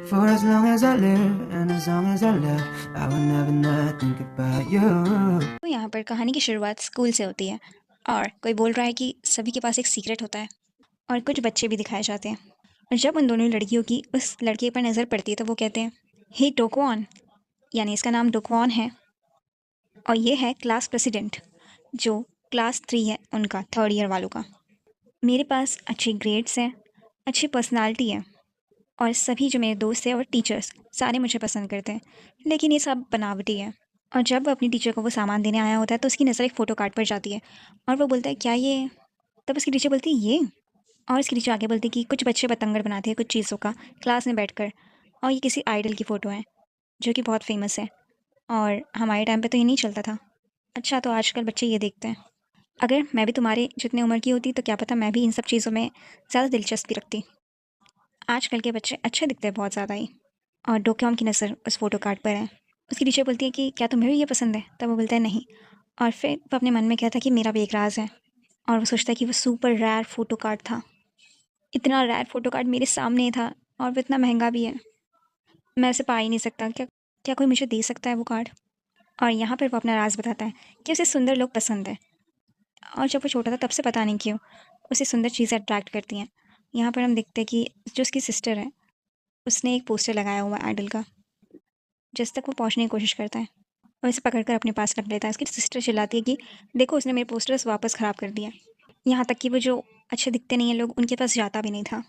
For as long as I live and as long as I live, I will never not think about you. तो यहाँ पर कहानी की शुरुआत school से होती है और कोई बोल रहा है कि सभी के पास एक सीक्रेट होता है और कुछ बच्चे भी दिखाए जाते हैं। और जब उन दोनों लड़कियों की उस लड़के पर नज़र पड़ती है तो वो कहते हैं, हे डोक्वान, यानी इसका नाम डोक्वान है और ये है क्लास प्रेसिडेंट, जो क्लास 3 है उनका, थर्ड ईयर वालों का। मेरे पास अच्छे ग्रेड्स हैं, अच्छी पर्सनालिटी है और सभी जो मेरे दोस्त हैं और टीचर्स सारे मुझे पसंद करते हैं, लेकिन ये सब बनावटी है। और जब वो अपनी टीचर को वो सामान देने आया होता है तो उसकी नज़र एक फ़ोटो कार्ड पर जाती है और वो बोलता है, क्या ये? तब उसकी टीचर बोलती है, ये? और उसकी टीचर आगे बोलती है कि कुछ बच्चे पतंगड़ बनाते हैं कुछ चीज़ों का क्लास में बैठकर, और ये किसी आइडल की फ़ोटो है जो कि बहुत फेमस है और हमारे टाइम पे तो ये नहीं चलता था। अच्छा, तो आजकल बच्चे ये देखते हैं। अगर मैं भी तुम्हारे जितने उम्र की होती तो क्या पता मैं भी इन सब चीज़ों में ज़्यादा दिलचस्पी रखती। आजकल के बच्चे अच्छे दिखते हैं बहुत ज़्यादा ही। और डोक्योम की नज़र उस फ़ोटो कार्ड पर है। उसकी टीचर बोलती है कि क्या तुम्हें भी ये पसंद है? तब वो बोलता है नहीं। और फिर वो अपने मन में कहता है कि मेरा भी एक राज़ है। और वो सोचता है कि वो सुपर रेयर फ़ोटो कार्ड था। इतना रेयर फ़ोटो कार्ड मेरे सामने था और वो इतना महँगा भी है। मैं उसे पा ही नहीं सकता। क्या क्या कोई मुझे दे सकता है वो कार्ड? और यहाँ पर वो अपना राज़ बताता है कि उसे सुंदर लोग पसंद है। और जब वो छोटा था तब से पता नहीं क्यों उसे सुंदर चीज़ें अट्रैक्ट करती हैं। यहाँ पर हम देखते हैं कि जो उसकी सिस्टर है, उसने एक पोस्टर लगाया हुआ है आइडल का, जिस तक वो पहुँचने की कोशिश करता है और उसे पकड़कर अपने पास रख लेता है। उसकी सिस्टर चिल्लाती है कि देखो, उसने मेरे पोस्टर्स वापस ख़राब कर दिया। यहाँ तक कि वो जो अच्छे दिखते नहीं हैं लोग, उनके पास जाता भी नहीं था।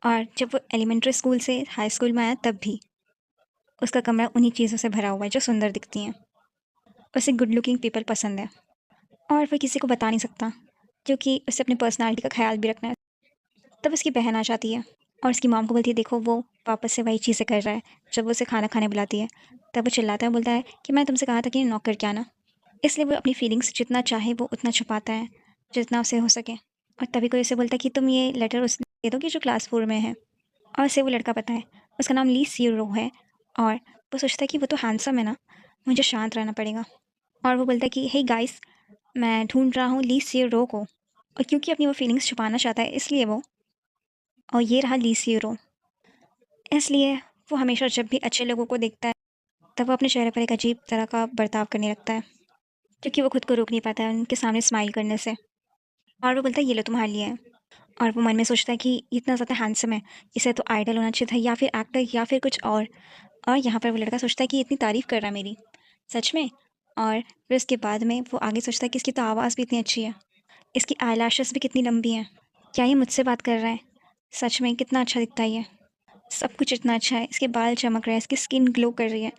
और जब वो एलिमेंट्री स्कूल से हाई स्कूल में आया तब भी उसका कमरा उन्हीं चीज़ों से भरा हुआ है जो सुंदर दिखती हैं। उसे गुड लुकिंग पीपल पसंद है और वह किसी को बता नहीं सकता, क्योंकि उसे अपनी पर्सनैलिटी का ख़्याल भी रखना है। तब उसकी बहन आ जाती है और उसकी मॉम को बोलती है, देखो वो वापस से वही चीज़ें कर रहा है। जब वो उसे खाना खाने बुलाती है तब वो चिल्लाता है, बोलता है कि मैं तुमसे कहा था कि नॉक करके आना। इसलिए वो अपनी फीलिंग्स जितना चाहे वो उतना छुपाता है, जितना उसे हो सके। और तभी कोई उसे बोलता है कि तुम ये लेटर उसे दे दो कि जो क्लास 4 में है। और उसे वो लड़का पता है, उसका नाम ली सीरो है। और वो सोचता है कि वो तो हैंडसम है ना, मुझे शांत रहना पड़ेगा। और वो बोलता है कि हे गाइस, मैं ढूंढ रहा हूँ ली सीरो को। और क्योंकि अपनी वो फीलिंग्स छुपाना चाहता है इसलिए वो, और ये रहा ली सीरो। इसलिए वो हमेशा जब भी अच्छे लोगों को देखता है तब वो अपने चेहरे पर एक अजीब तरह का बर्ताव करने लगता है, क्योंकि वो खुद को रोक नहीं पाता है उनके सामने स्माइल करने से। और वो बोलता है, ये लो तुम्हारे लिए है। और वो मन में सोचता है कि ये इतना ज़्यादा हैंडसम है, इसे तो आइडल होना चाहिए था या फिर एक्टर या फिर कुछ और यहाँ पर वो लड़का सोचता है कि ये इतनी तारीफ़ कर रहा है मेरी, सच में। और फिर उसके बाद में वो आगे सोचता है कि इसकी तो आवाज़ भी इतनी अच्छी है, इसकी आईलैशेस भी कितनी लंबी हैं। क्या ये मुझसे बात कर रहा है? सच में कितना अच्छा दिखता है ये। सब कुछ इतना अच्छा है, इसके बाल चमक रहे हैं, इसकी स्किन ग्लो कर रही है।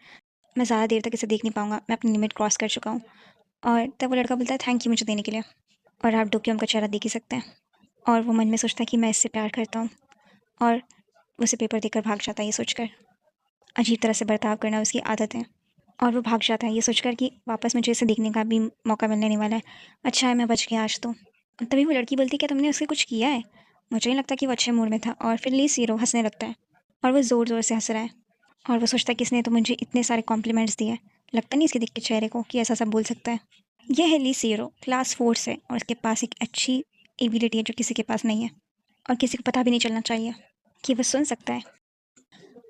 मैं ज़्यादा देर तक इसे देख नहीं पाऊँगा, मैं अपनी लिमिट क्रॉस कर चुका हूँ। और तब वो लड़का बोलता है, थैंक यू मुझे देने के लिए। और आप डोक्योम का चेहरा देख ही सकते हैं। और वो मन में सोचता है कि मैं इससे प्यार करता हूँ। और उसे पेपर देकर भाग जाता है ये सोचकर। अजीब तरह से बर्ताव करना उसकी आदत है। और वो भाग जाता है ये सोचकर कि वापस मुझे इसे देखने का भी मौका मिलने नहीं वाला है। अच्छा है मैं बच गया आज तो। और तभी वो लड़की बोलती है, क्या तुमने उससे कुछ किया है? मुझे नहीं लगता कि वो अच्छे मूड में था। और फिर ली सीरो हंसने लगता है और वो ज़ोर ज़ोर से हंस रहा है। और वो सोचता है कि इसने तो मुझे इतने सारे कॉम्प्लीमेंट्स दिए, लगता नहीं इसके दिख के चेहरे को कि ऐसा सब बोल सकता है। यह है ली सीरो, क्लास 4 से, और उसके पास एक अच्छी एबिलिटी है जो किसी के पास नहीं है। और किसी को पता भी नहीं चलना चाहिए कि वो सुन सकता है,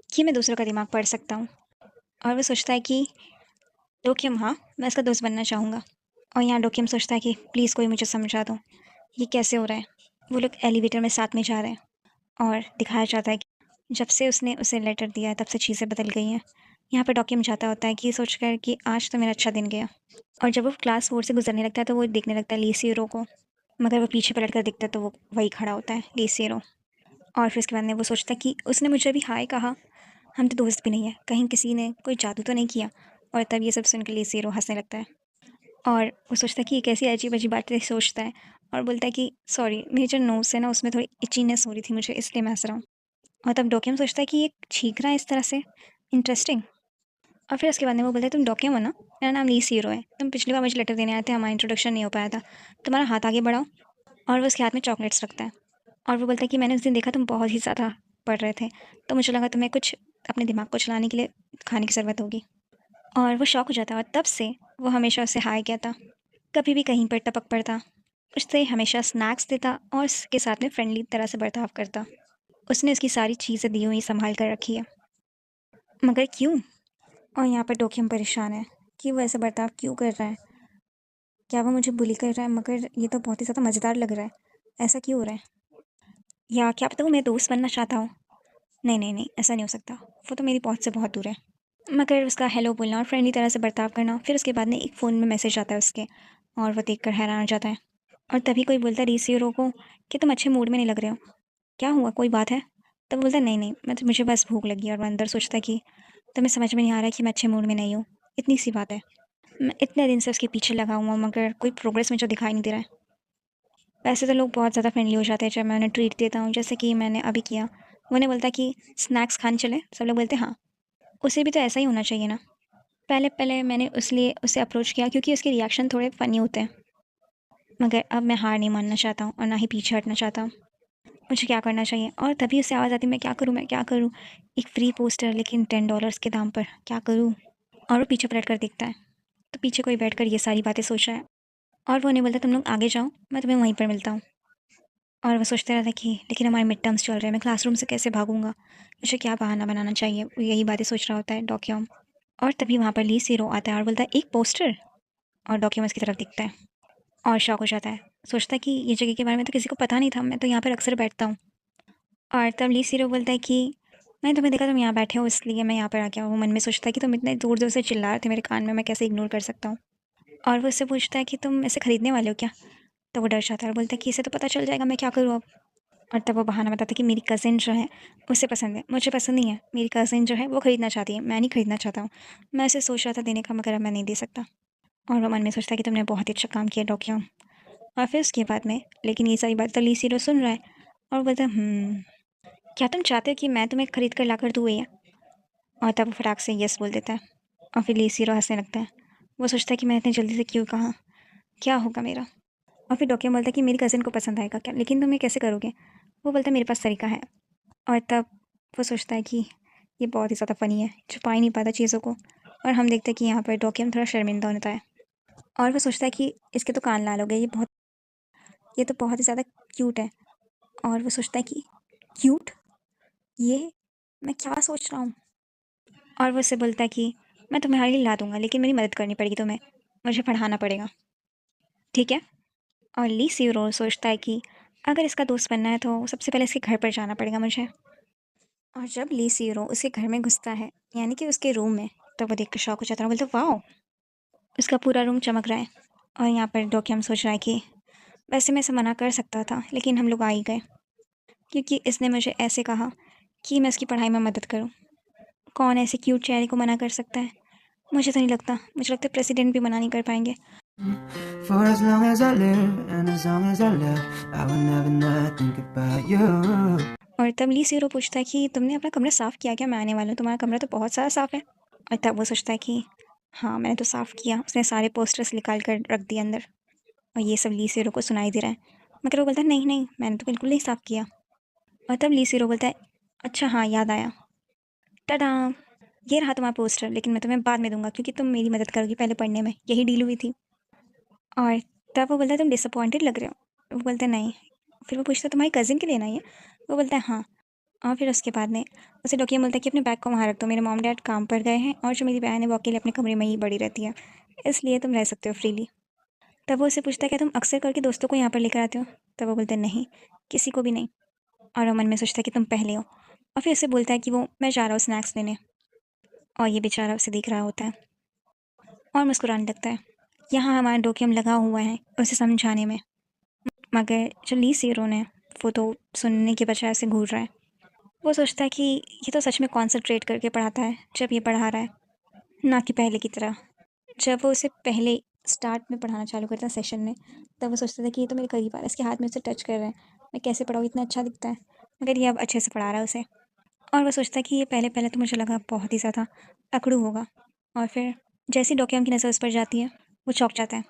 कि मैं दूसरों का दिमाग पढ़ सकता हूँ। और वो सोचता है कि डोक्यम, हाँ, मैं इसका दोस्त बनना चाहूँगा। और यहाँ डोक्यम सोचता है कि प्लीज़ कोई मुझे समझा दो, ये कैसे हो रहा है। वो लोग एलिवेटर में साथ में जा रहे हैं और दिखाया जाता है कि जब से उसने उसे लेटर दिया है तब से चीज़ें बदल गई हैं। यहाँ पे डोक्यम जाता होता है कि सोचकर कि आज तो मेरा अच्छा दिन गया। और जब वो क्लास 4 से गुजरने लगता है तो वो देखने लगता है ली सीरो को, मगर वो पीछे पलट कर दिखता है तो वो वही खड़ा होता है, ली सीरो। और फिर उसके बाद में वो सोचता है कि उसने मुझे अभी हाय कहा, हम तो दोस्त भी नहीं है, कहीं किसी ने कोई जादू तो नहीं किया। और तब ये सब सुन के ली सीरो हंसने लगता है और वो सोचता है कि ये कैसी अजीब-अजीब बातें सोचता है और बोलता है कि सॉरी, मेरी जो नोज़ है ना उसमें थोड़ी इचीनेस हो रही थी मुझे, इसलिए मैं हँस रहा हूँ। और तब डोक्यम सोचता है कि ये छींक रहा है इस तरह से, इंटरेस्टिंग। और फिर उसके बाद में वो बोलता है, तुम डोक्यम हो ना? मेरा नाम ली सीरो है। तुम पिछली बार मुझे लेटर देने आए थे, हमारा इंट्रोडक्शन नहीं हो पाया था। तुम्हारा हाथ आगे बढ़ाओ। और वो उसके हाथ में चॉकलेट्स रखता है और वो बोलता है कि मैंने उस दिन देखा तुम बहुत ही ज़्यादा पढ़ रहे थे, तो मुझे लगा तुम्हें कुछ अपने दिमाग को चलाने के लिए खाने की ज़रूरत होगी। और वो शॉक हो जाता है और तब से वो हमेशा उसे हाय कहता, कभी भी कहीं पर टपक पड़ता, उससे हमेशा स्नैक्स देता और उसके साथ में फ्रेंडली तरह से बर्ताव करता। उसने उसकी सारी चीज़ें दी हुई संभाल कर रखी है। मगर क्यों? और यहाँ पर डोकियम परेशान है कि वो ऐसा बर्ताव क्यों कर रहा है। क्या वो मुझे बुली कर रहा है? मगर ये तो बहुत ही ज़्यादा मज़ेदार लग रहा है। ऐसा क्यों हो रहा है? या क्या पता वो मेरा दोस्त बनना चाहता हो? नहीं, नहीं, नहीं, ऐसा नहीं हो सकता। वो तो मेरी पहुँच से बहुत दूर है। मगर उसका हेलो बोलना और फ्रेंडली तरह से बर्ताव करना, फिर उसके बाद में एक फ़ोन में मैसेज आता है उसके, और वो देखकर हैरान हो जाता है। और तभी कोई बोलता है रिसीवर को कि तुम अच्छे मूड में नहीं लग रहे हो। क्या हुआ, कोई बात है? तब वो बोलता है नहीं, नहीं, मुझे बस भूख लगी है। और वो अंदर सोचता है कि तुम्हें समझ में नहीं आ रहा है कि मैं अच्छे मूड में नहीं हूँ। इतनी सी बात है। मैं इतने दिन से उसके पीछे लगा हुआ हूँ मगर कोई प्रोग्रेस मुझे दिखाई नहीं दे रहा है। वैसे तो लोग बहुत ज़्यादा फ्रेंडली हो जाते हैं जब मैं उन्हें ट्रीट देता हूँ, जैसे कि मैंने अभी किया। वो उन्हें बोलता है कि स्नैक्स खाने चलें? सब लोग बोलते हैं हाँ। उसे भी तो ऐसा ही होना चाहिए ना। पहले पहले मैंने इसलिए उसे अप्रोच किया क्योंकि उसके रिएक्शन थोड़े फ़नी होते हैं। मगर अब मैं हार नहीं मानना चाहता हूँ और ना ही पीछे हटना चाहता हूँ। मुझे क्या करना चाहिए? और तभी उससे आवाज़ आती है, मैं क्या करूँ, मैं क्या करूँ? एक फ्री पोस्टर लेकिन $10 के दाम पर, क्या करूँ? और वो पीछे पलट कर देखता है, तो पीछे कोई बैठकर ये सारी बातें सोच रहा है। और वो उन्हें बोलता है तुम लोग आगे जाओ, मैं तुम्हें वहीं पर मिलता हूँ। और वो सोचते रहता है कि लेकिन हमारे मिड टर्म्स चल रहे हैं, मैं क्लासरूम से कैसे भागूंगा? मुझे क्या बहाना बनाना चाहिए? वो यही बातें सोच रहा होता है डॉक्यूम। और तभी वहाँ पर ली सीरो आता है और बोलता है एक पोस्टर। और डॉक्यूमेंट्स की तरफ दिखता है और शॉक हो जाता है। सोचता है कि ये जगह के बारे में तो किसी को पता नहीं था, मैं तो यहाँ पर अक्सर बैठता हूँ। और तब ली सीरो बोलता है कि मैंने तुम्हें देखा तुम यहाँ बैठे हो इसलिए मैं यहाँ पर आ गया हूँ। वो मन में सोचता है कि तुम इतने ज़ोर ज़ोर से चिल्ला रहे थे मेरे कान में, मैं कैसे इग्नोर कर सकता हूँ। और वो उससे पूछता है कि तुम इसे खरीदने वाले हो क्या? तो वो डर जाता है और बोलता है कि इसे तो पता चल जाएगा, मैं क्या करूँ अब? और तब वो बहाना बताता है कि मेरी कज़िन जो है उसे पसंद है, मुझे पसंद नहीं है। मेरी कज़िन जो है वो खरीदना चाहती है, मैं नहीं खरीदना चाहता हूँ। मैं उसे सोच रहा था देने का मगर अब मैं नहीं दे सकता। और वो मन में सोचता है कि तुमने बहुत ही अच्छा काम किया डॉक्यूम। और फिर उसके बाद में लेकिन ये सारी बात तो ली सीरो सुन रहा है और बोलता है क्या तुम चाहते हो कि मैं तुम्हें खरीद कर ला कर दूँ ये? और तब वो फटाक से यस बोल देता है। और फिर ली सीरो हंसने लगता है। वो सोचता है कि मैं इतनी जल्दी से क्यों कहा, क्या होगा मेरा? और फिर डॉक्यूम बोलता है कि मेरी कज़िन को पसंद आएगा क्या, लेकिन तुम ये कैसे करोगे? वो बोलता है मेरे पास तरीका है। और तब वो सोचता है कि ये बहुत ही ज़्यादा फ़नी है, छुपा ही नहीं पाता चीज़ों को। और हम देखते हैं कि यहाँ पर डॉक्यूम थोड़ा शर्मिंदा होता है। और वो सोचता है कि इसके तो कान लाल हो गए, ये तो बहुत ही ज़्यादा क्यूट है। और वो सोचता है कि क्यूट, ये मैं क्या सोच रहा हूँ? और वो उससे बोलता है कि मैं तुम्हारे लिए ला दूंगा लेकिन मेरी मदद करनी पड़ेगी तुम्हें, मुझे पढ़ाना पड़ेगा, ठीक है? और ली सीरो सोचता है कि अगर इसका दोस्त बनना है तो सबसे पहले इसके घर पर जाना पड़ेगा मुझे। और जब ली सीरो उसके घर में घुसता है, यानी कि उसके रूम में, तब वो देखकर शॉक हो जाता है और बोलता है वाओ, उसका पूरा रूम चमक रहा है। और यहाँ पर डोक्यम सोच रहा है कि वैसे मैं इसे मना कर सकता था लेकिन हम लोग आ ही गए क्योंकि इसने मुझे ऐसे कहा कि मैं इसकी पढ़ाई में मदद करूँ। कौन ऐसे क्यूट चेहरे को मना कर सकता है? मुझे तो नहीं लगता, मुझे लगता है प्रेसिडेंट भी मना नहीं कर पाएंगे। For as long as I live and as long as I live, I will never not think about you. और तब ली सीरो पूछता है कि तुमने अपना कमरा साफ़ किया क्या, मैं आने वाला हूँ, तुम्हारा कमरा तो बहुत सारा साफ़ है। और तब वो सोचता है कि हाँ मैंने तो साफ़ किया। उसने सारे पोस्टर्स निकाल कर रख दिए अंदर और ये सब ली सीरो को सुनाई दे रहा है। मगर वो बोलता है नहीं नहीं, मैंने तो बिल्कुल नहीं साफ़ किया। और तब ली सीरो बोलता है अच्छा हाँ याद आया, टाटा, ये रहा तुम्हारा पोस्टर, लेकिन मैं तुम्हें बाद में दूंगा क्योंकि तुम मेरी मदद करोगी पहले पढ़ने में, यही डील हुई थी। और तब वो बोलता है तुम डिसअपॉइंटेड लग रहे हो? वो बोलता है नहीं। फिर वो पूछता है तुम्हारी कज़िन के लिए ना ये? वो बोलता है हाँ। और फिर उसके बाद में उसे डॉक्यूम बोलता है कि अपने बैग को वहाँ रख दो, मेरे मॉम डैड काम पर गए हैं और जो मेरी बहन है वो अकेले अपने कमरे में ही बड़ी रहती है, इसलिए तुम रह सकते हो फ्रीली। तब वो उसे पूछता है क्या तुम अक्सर करके दोस्तों को यहाँ पर लेकर आते हो? तब वो बोलते हैं नहीं, किसी को भी नहीं। और वो मन में सोचता है कि तुम पहले हो। और फिर उसे बोलता है कि वो मैं जा रहा हूँ स्नैक्स लेने। और ये बेचारा उसे देख रहा होता है और मुस्कुराने लगता है। यहाँ हमारा डोक्यूम लगा हुआ है उसे समझाने में, मगर जो ली सीरो ने, वो तो सुनने के बजाय उसे घूर रहा है। वो सोचता है कि ये तो सच में कॉन्सेंट्रेट करके पढ़ाता है जब ये पढ़ा रहा है, ना कि पहले की तरह। जब वो उसे पहले स्टार्ट में पढ़ाना चालू करता है सेशन में, तब वो सोचता था कि ये तो मेरे करीब आ रहा है, इसके हाथ में उसे टच कर रहे हैं, मैं कैसे पढ़ाऊँ, इतना अच्छा दिखता है। मगर ये अब अच्छे से पढ़ा रहा है उसे। और वो सोचता है कि ये पहले पहले तो मुझे लगा बहुत ही ज़्यादा अकड़ू होगा। और फिर जैसी डॉक्यूम की नज़र उस पर जाती है, वो चौंक जाता है।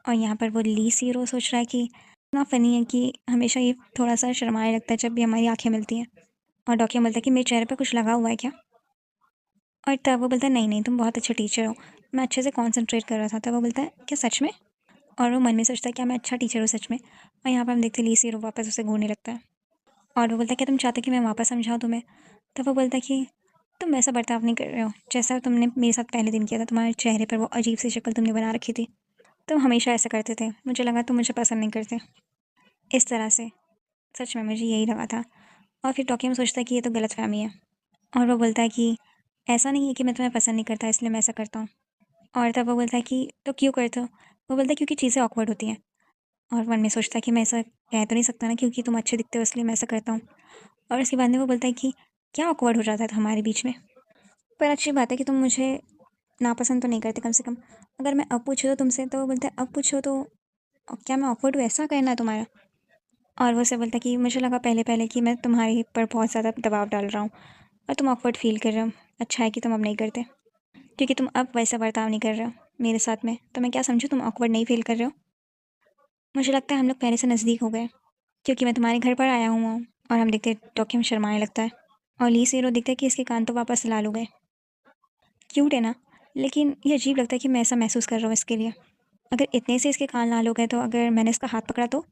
और यहाँ पर वो ली सीरो सोच रहा है कि इतना फ़नी है कि हमेशा ये थोड़ा सा शर्माने लगता है जब भी हमारी आंखें मिलती हैं। और डॉक्यूम बोलता है कि मेरे चेहरे पे कुछ लगा हुआ है क्या? और तब वो बोलता है नहीं नहीं, तुम बहुत अच्छे टीचर हो, मैं अच्छे से कॉन्सेंट्रेट कर रहा था। तब वो बोलता है क्या सच में? और वो मन में सोचता है क्या मैं अच्छा टीचर हूँ सच में? और यहाँ पर हम देखते हैं ली सीरो वापस उसे घूरने लगता है। और वो बोलता है क्या तुम चाहते कि मैं वापस समझाऊँ तुम्हें? तब वो बोलता है कि तुम वैसा बर्ताव नहीं कर रहे हो जैसा तुमने मेरे साथ पहले दिन किया था। तुम्हारे चेहरे पर वो अजीब सी शक्ल तुमने बना रखी थी। तुम हमेशा ऐसा करते थे। मुझे लगा तुम मुझे पसंद नहीं करते इस तरह से। सच में मुझे यही लगा था। और फिर टोक्यो में सोचता है कि ये तो गलतफ़हमी है। और वो बोलता है कि ऐसा नहीं है कि मैं तुम्हें पसंद नहीं करता इसलिए मैं ऐसा करता हूँ। और तब वो बोलता है कि तो क्यों करते हो? वो बोलता है क्योंकि चीज़ें ऑकवर्ड होती हैं। और मन में सोचता है कि मैं ऐसा कह तो नहीं सकता ना क्योंकि तुम अच्छे दिखते हो इसलिए मैं ऐसा करता हूँ। और उसके बाद में वो बोलता है कि क्या ऑकवर्ड हो जाता था हमारे बीच में? पर अच्छी बात है कि तुम मुझे नापसंद तो नहीं करते कम से कम। अगर मैं अब पूछूँ तो तुमसे तो वो बोलता है अब पूछो तो क्या मैं ऑकवर्ड हूँ ऐसा कहना है तुम्हारा? और वो उससे बोलता है कि मुझे लगा पहले-पहले कि मैं तुम्हारे पर बहुत ज़्यादा दबाव डाल रहा हूँ और तुम ऑकवर्ड फ़ील कर रहे हो। अच्छा है कि तुम अब नहीं करते क्योंकि तुम अब वैसा बर्ताव नहीं कर रहे हो मेरे साथ में। तो मैं क्या समझूँ तुम ऑकवर्ड नहीं फ़ील कर रहे हो? मुझे लगता है हम लोग पहले से नज़दीक हो गए क्योंकि मैं तुम्हारे घर पर आया हुआ हूँ और हम देखते टोक्यो में शर्माने लगता है और ली सेरो दिखता है कि इसके कान तो वापस लाल हो गए। क्यूट है ना? लेकिन ये अजीब लगता है कि मैं ऐसा महसूस कर रहा हूँ इसके लिए। अगर इतने से इसके कान लाल हो गए तो अगर मैंने इसका हाथ पकड़ा तो?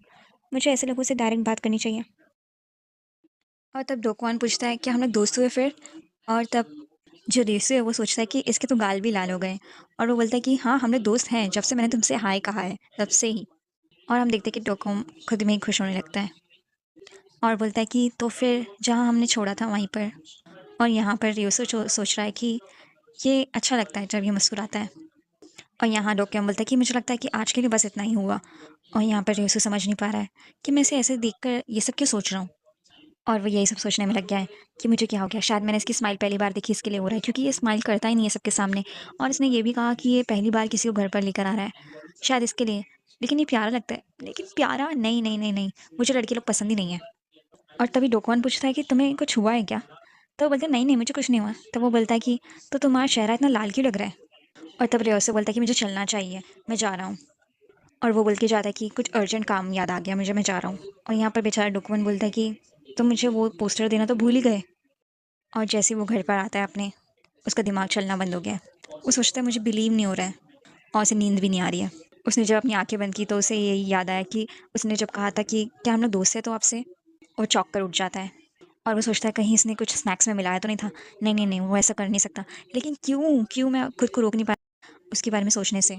मुझे ऐसे लोगों से डायरेक्ट बात करनी चाहिए। और तब डोकवान पूछता है क्या हम लोग दोस्त हुए फिर? और तब जो रेसू है वो सोचता है कि इसके तो गाल भी लाल हो गए और वो बोलता है कि हाँ हम लोग दोस्त हैं जब से मैंने तुमसे हाय कहा है तब से ही। और हम देखते हैं कि डोकोम खुद में ही खुश होने लगता है और बोलता है कि तो फिर जहाँ हमने छोड़ा था वहीं पर। और यहाँ पर रियोसो सोच रहा है कि ये अच्छा लगता है जब ये मुस्कुराता है। और यहाँ डोक्योम बोलता है कि मुझे लगता है कि आज के लिए बस इतना ही हुआ। और यहाँ पर रियोसो समझ नहीं पा रहा है कि मैं इसे ऐसे देखकर ये सब क्यों सोच रहा हूँ। और वो यही सब सोचने में लग गया है कि मुझे क्या हो गया, शायद मैंने इसकी स्माइल पहली बार देखी इसके लिए हो रहा है क्योंकि ये स्माइल करता ही नहीं है सबके सामने। और इसने ये भी कहा कि ये पहली बार किसी को घर पर लेकर आ रहा है, शायद इसके लिए। लेकिन ये प्यारा लगता है, लेकिन प्यारा नहीं नहीं नहीं नहीं, मुझे लड़के लोग पसंद ही नहीं है। और तभी डोकवान पूछता है कि तुम्हें कुछ हुआ है क्या? तो वो बोलता है नहीं नहीं मुझे कुछ नहीं हुआ। तब वो बोलता है कि तो तुम्हारा चेहरा इतना लाल क्यों लग रहा है? और तब रेयो से बोलता है कि मुझे चलना चाहिए, मैं जा रहा हूँ। और वो बोल के जाता है कि कुछ अर्जेंट काम याद आ गया मुझे, मैं जा रहा हूँ। और यहाँ पर बेचारा डोकवान बोलता है कि तुम मुझे वो पोस्टर देना तो भूल ही गए। और जैसे वो घर पर आता है अपने, उसका दिमाग चलना बंद हो गया है। वो सोचता है मुझे बिलीव नहीं हो रहा है और उसे नींद भी नहीं आ रही है। उसने जब अपनी आंखें बंद की तो उसे यही याद आया कि उसने जब कहा था कि क्या हम लोग दोस्त हैं तो आपसे। वो चौंक कर उठ जाता है और वो सोचता है कहीं इसने कुछ स्नैक्स में मिलाया तो नहीं था। नहीं नहीं नहीं, वो ऐसा कर नहीं सकता। लेकिन क्यों क्यों मैं खुद को रोक नहीं पाया उसके बारे में सोचने से।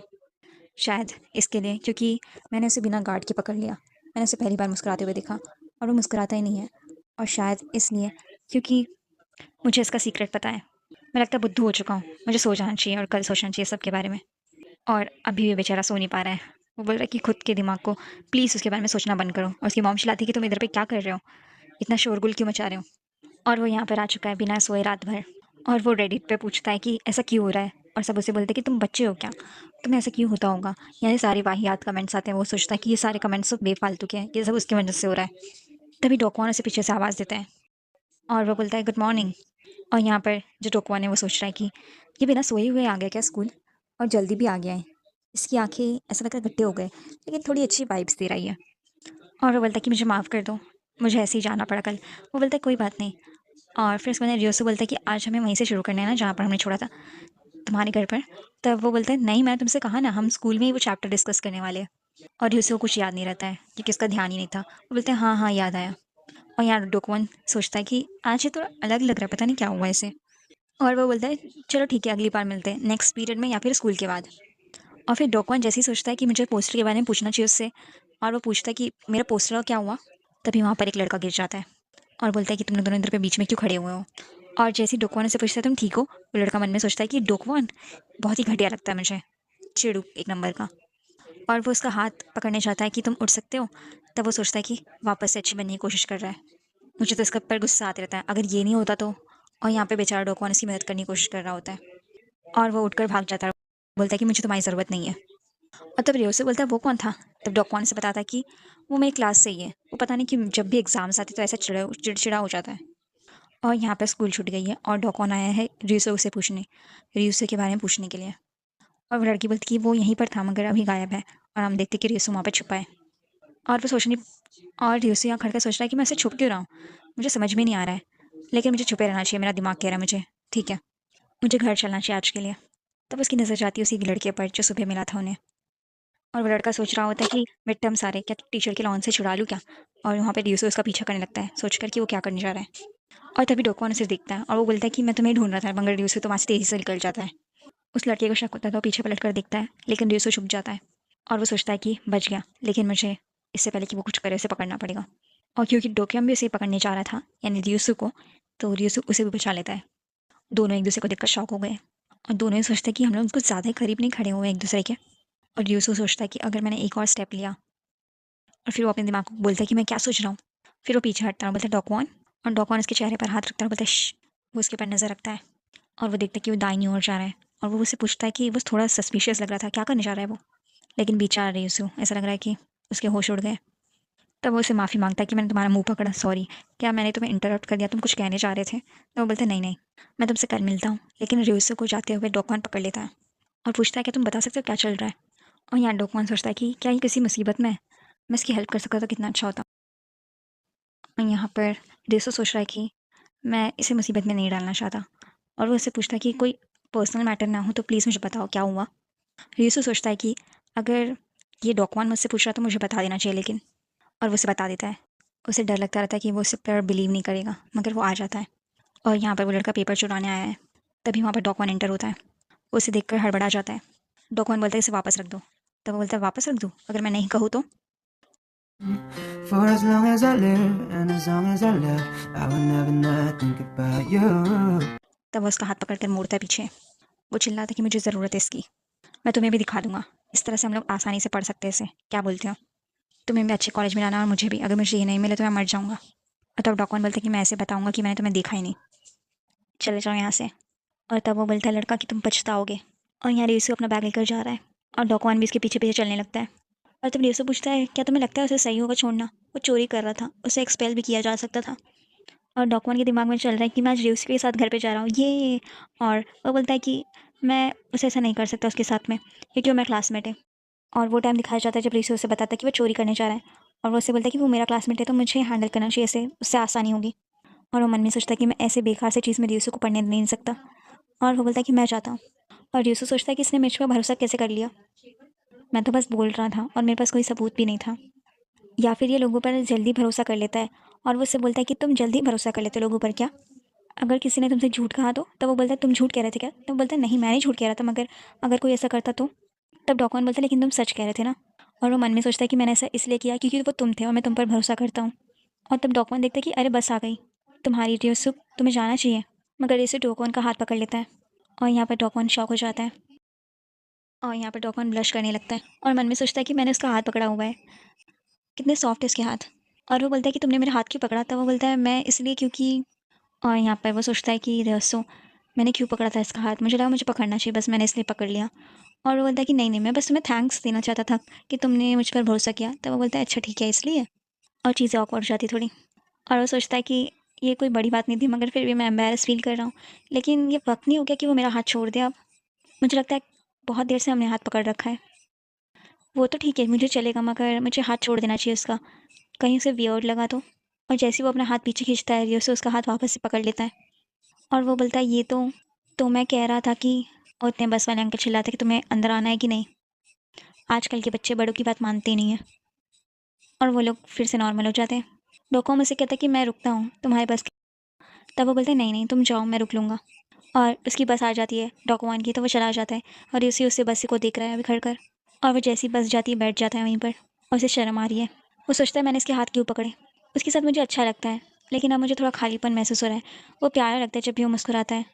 शायद इसके लिए क्योंकि मैंने उसे बिना गार्ड के पकड़ लिया। मैंने उसे पहली बार मुस्कुराते हुए देखा और वो मुस्कुराता ही नहीं है। और शायद इसलिए क्योंकि मुझे इसका सीक्रेट पता है। मैं लगता है बुद्धू हो चुका हूँ, मुझे सो जाना चाहिए और कल सोचना चाहिए सबके बारे में। और अभी भी बेचारा सो नहीं पा रहा है। वो बोल रहा है कि खुद के दिमाग को प्लीज़ उसके बारे में सोचना बंद करो। और उसकी मॉम चिल्लाती है कि तुम इधर पे क्या कर रहे हो, इतना शोरगुल क्यों मचा रहे हो। और वो यहाँ पर आ चुका है बिना सोए रात भर। और वो रेडिट पे पूछता है कि ऐसा क्यों हो रहा है। और सब उसे बोलते हैं कि तुम बच्चे हो क्या, तुम्हें ऐसा क्यों होता होगा। यहाँ से सारे वाहियात कमेंट्स आते हैं। वो सोचता है कि ये सारे कमेंट्स सब बेफालतू के हैं, ये सब उसकी वजह से हो रहा है। तभी डोकवान उसे पीछे से आवाज़ देता है और वो बोलता है गुड मॉर्निंग। और यहाँ पर जो टोकवान है वो सोच रहा है कि ये बिना सोए हुए आ गया क्या स्कूल, और जल्दी भी आ गया है। इसकी आंखें ऐसा लगता है गड्ढे हो गए, लेकिन थोड़ी अच्छी वाइब्स दे रही है। और वो बोलता है कि मुझे माफ़ कर दो, मुझे ऐसे ही जाना पड़ा कल। वो बोलता है कोई बात नहीं। और फिर उसके बाद रियो से बोलता है कि आज हमें वहीं से शुरू करना है ना जहाँ पर हमने छोड़ा था, तुम्हारे घर पर। तब वो बोलता है नहीं, मैंने तुमसे कहा ना हम स्कूल में ही वो चैप्टर डिस्कस करने वाले हैं। और रियो से को कुछ याद नहीं रहता है क्योंकि उसका ध्यान ही नहीं था। वो बोलते हैं हाँ हाँ याद आया। और यहाँ डोकवन सोचता है कि आज ये थोड़ा अलग लग रहा है, पता नहीं क्या हुआ इसे। और वो बोलता है चलो ठीक है अगली बार मिलते हैं नेक्स्ट पीरियड में या फिर स्कूल के बाद। और फिर डॉकवन जैसे ही सोचता है कि मुझे पोस्टर के बारे में पूछना चाहिए उससे, और वो पूछता है कि मेरा पोस्टर का क्या हुआ। तभी वहाँ पर एक लड़का गिर जाता है और बोलता है कि तुम लोग दोनों इधर पे बीच में क्यों खड़े हुए हो। और जैसे ही डोकवन से पूछता है तुम ठीक हो, वो लड़का मन में सोचता है कि डोकवन बहुत ही घटिया लगता है मुझे, चिड़ू एक नंबर का। और वो उसका हाथ पकड़ने चाहता है कि तुम उठ सकते हो। तब वो सोचता है कि वापस से अच्छी बनने की कोशिश कर रहा है। मुझे तो इसका पर गुस्सा आते रहता है अगर ये नहीं होता तो। और यहाँ पे बेचारा डोकवन इसकी मदद करने की कोशिश कर रहा होता है और वो उठकर भाग जाता है। बोलता है कि मुझे तुम्हारी ज़रूरत नहीं है। और तब रियो से बोलता है वो कौन था। तब डॉकवान से बताता है कि वो मेरी क्लास से ही है, वो पता नहीं कि जब भी एग्जाम्स आते तो ऐसा चिड़चिड़ा हो जाता है। और यहाँ पर स्कूल छूट गई है और डॉकवान आया है रियोसो से पूछने, रियोसो के बारे में पूछने के लिए। और वो लड़की बोलती कि वो यहीं पर था मगर अभी गायब है। और हम देखते कि रियोसो वहाँ पर छुपा है। और वो सोचने, और रियोसो यहाँ खड़ कर सोच रहा है कि मैं ऐसे छुप क्यों रहा हूँ, मुझे समझ में नहीं आ रहा है। लेकिन मुझे छुपे रहना चाहिए, मेरा दिमाग कह रहा है मुझे ठीक है, मुझे घर चलना चाहिए आज के लिए। तब उसकी नज़र जाती है उसी लड़के पर जो सुबह मिला था उन्हें। और वो लड़का सोच रहा होता है कि मिड टर्म सारे क्या टीचर के लॉन से छुड़ा लूँ क्या। और वहाँ पे ड्यूसो उसका पीछा करने लगता है सोचकर कि वो क्या करने जा रहा है। और तभी डोकवान उसे दिखता है और वो बोलता है कि मैं तुम्हें ढूंढ रहा था, मगर ड्यूसू तो वहाँ से तेज़ी से निकल जाता है। उस लड़के को शक होता है तो वो पीछे पलट कर देखता है, लेकिन ड्यूसू छुप जाता है और वो सोचता है कि बच गया, लेकिन मुझे इससे पहले कि वो कुछ करे उसे पकड़ना पड़ेगा। और क्योंकि डोकियम भी उसे पकड़ने जा रहा था, यानी ड्यूसू को, तो ड्यूसू उसे भी बचा लेता है। दोनों एक दूसरे को देखकर शॉक हो गए और दोनों ही सोचते हैं कि हम लोग कुछ ज़्यादा ही करीब नहीं खड़े हुए एक दूसरे के। और ड्यूसू सोचता है कि अगर मैंने एक और स्टेप लिया, और फिर वो अपने दिमाग को बोलता है कि मैं क्या सोच रहा हूँ। फिर वो पीछे हटता है और बोलता है डॉकवान, और डॉकवान उसके चेहरे पर हाथ रखता है और बोलता है श्श। वो उसके पर नज़र रखता है और वो देखता है कि वो दाईं ओर जा रहा है। और वो उससे पूछता है कि वो थोड़ा सस्पिशियस लग रहा था, क्या करने जा रहा है वो। लेकिन बेचारा ड्यूसू, ऐसा लग रहा है कि उसके होश उड़ गए। तब वो उसे माफ़ी मांगता है कि मैंने तुम्हारा मुंह पकड़ा, सॉरी, क्या मैंने तुम्हें इंटरप्ट कर दिया, तुम कुछ कहने चाह रहे थे। तो वो बोलते हैं नहीं नहीं, मैं तुमसे कल मिलता हूँ। लेकिन ड्यूसू को जाते हुए डॉकवान पकड़ लेता है और पूछता है कि तुम बता सकते हो क्या चल रहा है। और यहाँ डॉकवान सोचता है कि क्या ये किसी मुसीबत में है, मैं इसकी हेल्प कर सकता तो कितना अच्छा होता। और यहाँ पर ड्यूसू सोच रहा है कि मैं इसे मुसीबत में नहीं डालना चाहता, और वो उससे पूछता है कि कोई पर्सनल मैटर ना हो तो प्लीज़ मुझे बताओ क्या हुआ। ड्यूसू सोचता है कि अगर ये डॉकवान मुझसे पूछ रहा तो मुझे बता देना चाहिए, लेकिन, और वो उसे बता देता है। उसे डर लगता रहता है कि वो उस पर बिलीव नहीं करेगा, मगर वो आ जाता है। और यहाँ पर वो लड़का पेपर चुराने आया है। तभी वहाँ पर डॉकवान एंटर होता है। वो उसे देखकर हड़बड़ा जाता है। डॉकवान बोलता है इसे वापस रख दो। तब वो बोलता है वापस रख दूँ, अगर मैं नहीं कहूँ तो। For as long as I live and as long as I live, I will never not think about you. तब वो उसका हाथ पकड़कर मोड़ता है पीछे। वो चिल्लाता है कि मुझे ज़रूरत है इसकी, मैं तुम्हें भी दिखा दूंगा। इस तरह से हम लोग आसानी से पढ़ सकते हैं इसे, क्या बोलते हो। तुम्हें भी अच्छे कॉलेज में जाना और मुझे भी, अगर मुझे ये नहीं मिले तो मैं मर जाऊँगा। और तब डॉकवान बोलता है कि मैं ऐसे बताऊँगा कि मैंने तुम्हें देखा ही नहीं, चले जाओ यहाँ से। और तब वो बोलता है लड़का कि तुम पछताओगे। और यहाँ रेसू अपना बैग लेकर जा रहा है और डॉकवान भी इसके पीछे पीछे चलने लगता है। और तब रेसू पूछता है क्या तुम्हें लगता है उसे सही होगा छोड़ना, वो चोरी कर रहा था, उसे एक्सपेल भी किया जा सकता था। और डॉकवान के दिमाग में चल रहा है कि मैं आज रेसू के साथ घर पे जा रहा हूँ ये। और वो बोलता है कि मैं उसे ऐसा नहीं कर सकता उसके साथ में, क्योंकि वो मेरा क्लासमेट है। और वो टाइम दिखाया जाता है जब रेसू उसे बताता है कि वो चोरी करने जा रहा है। और वो उससे बोलता है कि वो मेरा क्लासमेट है तो मुझे हैंडल करना चाहिए इसे, उससे आसानी होगी। और वो मन में सोचता है कि मैं ऐसे बेकार से चीज़ में रेसू को पढ़ने नहीं सकता। और वो बोलता है कि मैं जाता हूँ। और यूसुफ सोचता है कि इसने मुझ पर भरोसा कैसे कर लिया, मैं तो बस बोल रहा था और मेरे पास कोई सबूत भी नहीं था। या फिर ये लोगों पर जल्दी भरोसा कर लेता है। और वो उससे बोलता है कि तुम जल्दी भरोसा कर लेते हो लोगों पर क्या, अगर किसी ने तुमसे झूठ कहा तो। तब वो बोलता है तुम झूठ कह रहे थे क्या। तब वो बोलता है नहीं मैं नहीं झूठ कह रहा था, मगर अगर कोई ऐसा करता तो। तब डॉकवन बोलता है लेकिन तुम सच कह रहे थे ना। और वो मन में सोचता है कि मैंने ऐसा इसलिए किया क्योंकि वो तुम थे और मैं तुम पर भरोसा करता हूँ। और तब डॉकवन देखता है कि अरे बस आ गई तुम्हारी यूसुफ, तुम्हें जाना चाहिए। मगर इसे डॉकवन का हाथ पकड़ लेता है और यहाँ पर डॉकवन शॉक हो जाता है। और यहाँ पे डॉकवन ब्लश करने लगता है और मन में सोचता है कि मैंने उसका हाथ पकड़ा हुआ है, कितने सॉफ्ट है उसके हाथ। और वो बोलता है कि तुमने मेरा हाथ क्यों पकड़ा, तब वो बोलता है मैं इसलिए क्योंकि। और यहाँ पर वो सोचता है कि रसो, मैंने क्यों पकड़ा था इसका हाथ, मुझे लगा मुझे पकड़ना चाहिए, बस मैंने इसलिए पकड़ लिया। और वो बोलता है कि नहीं नहीं, मैं बस तुम्हें थैंक्स देना चाहता था कि तुमने मुझ पर भरोसा किया। तब वो बोलता है अच्छा ठीक है इसलिए। और चीज़ें ऑकवर्ड हो जाती थोड़ी। और वो सोचता है कि ये कोई बड़ी बात नहीं थी, मगर फिर भी मैं एम्बेरस फील कर रहा हूँ। लेकिन ये वक्त नहीं हो गया कि वो मेरा हाथ छोड़ दे अब। मुझे लगता है बहुत देर से हमने हाथ पकड़ रखा है। वो तो ठीक है मुझे चलेगा, मगर मुझे हाथ छोड़ देना चाहिए उसका, कहीं उसे वियर्ड लगा तो। और जैसे ही वो अपना हाथ पीछे खींचता है रियो से उसका हाथ वापस से पकड़ लेता है। और वो बोलता है ये तो मैं कह रहा था कि। और इतने बस वाले अंकल चिल्लाते कि तुम्हें अंदर आना है कि नहीं, आजकल के बच्चे बड़ों की बात मानते ही नहीं है। और वो लोग फिर से नॉर्मल हो जाते हैं। डोको मुझसे कहता है कि मैं रुकता हूँ तुम्हारे बस तब वो बोलते हैं नहीं नहीं तुम जाओ मैं रुक लूँगा। और उसकी बस आ जाती है डॉकवान की, तो वो चला जाता है। और यूसी उससे बस को देख रहा है अभी खड़ कर। और वो जैसी बस जाती है बैठ जाता है वहीं पर और उसे शर्म आ रही है। वो सोचता है मैंने इसके हाथ क्यों पकड़े, उसके साथ मुझे अच्छा लगता है, लेकिन अब मुझे थोड़ा खालीपन महसूस हो रहा है। वो प्यारा लगता है जब भी वो मुस्कुराता है।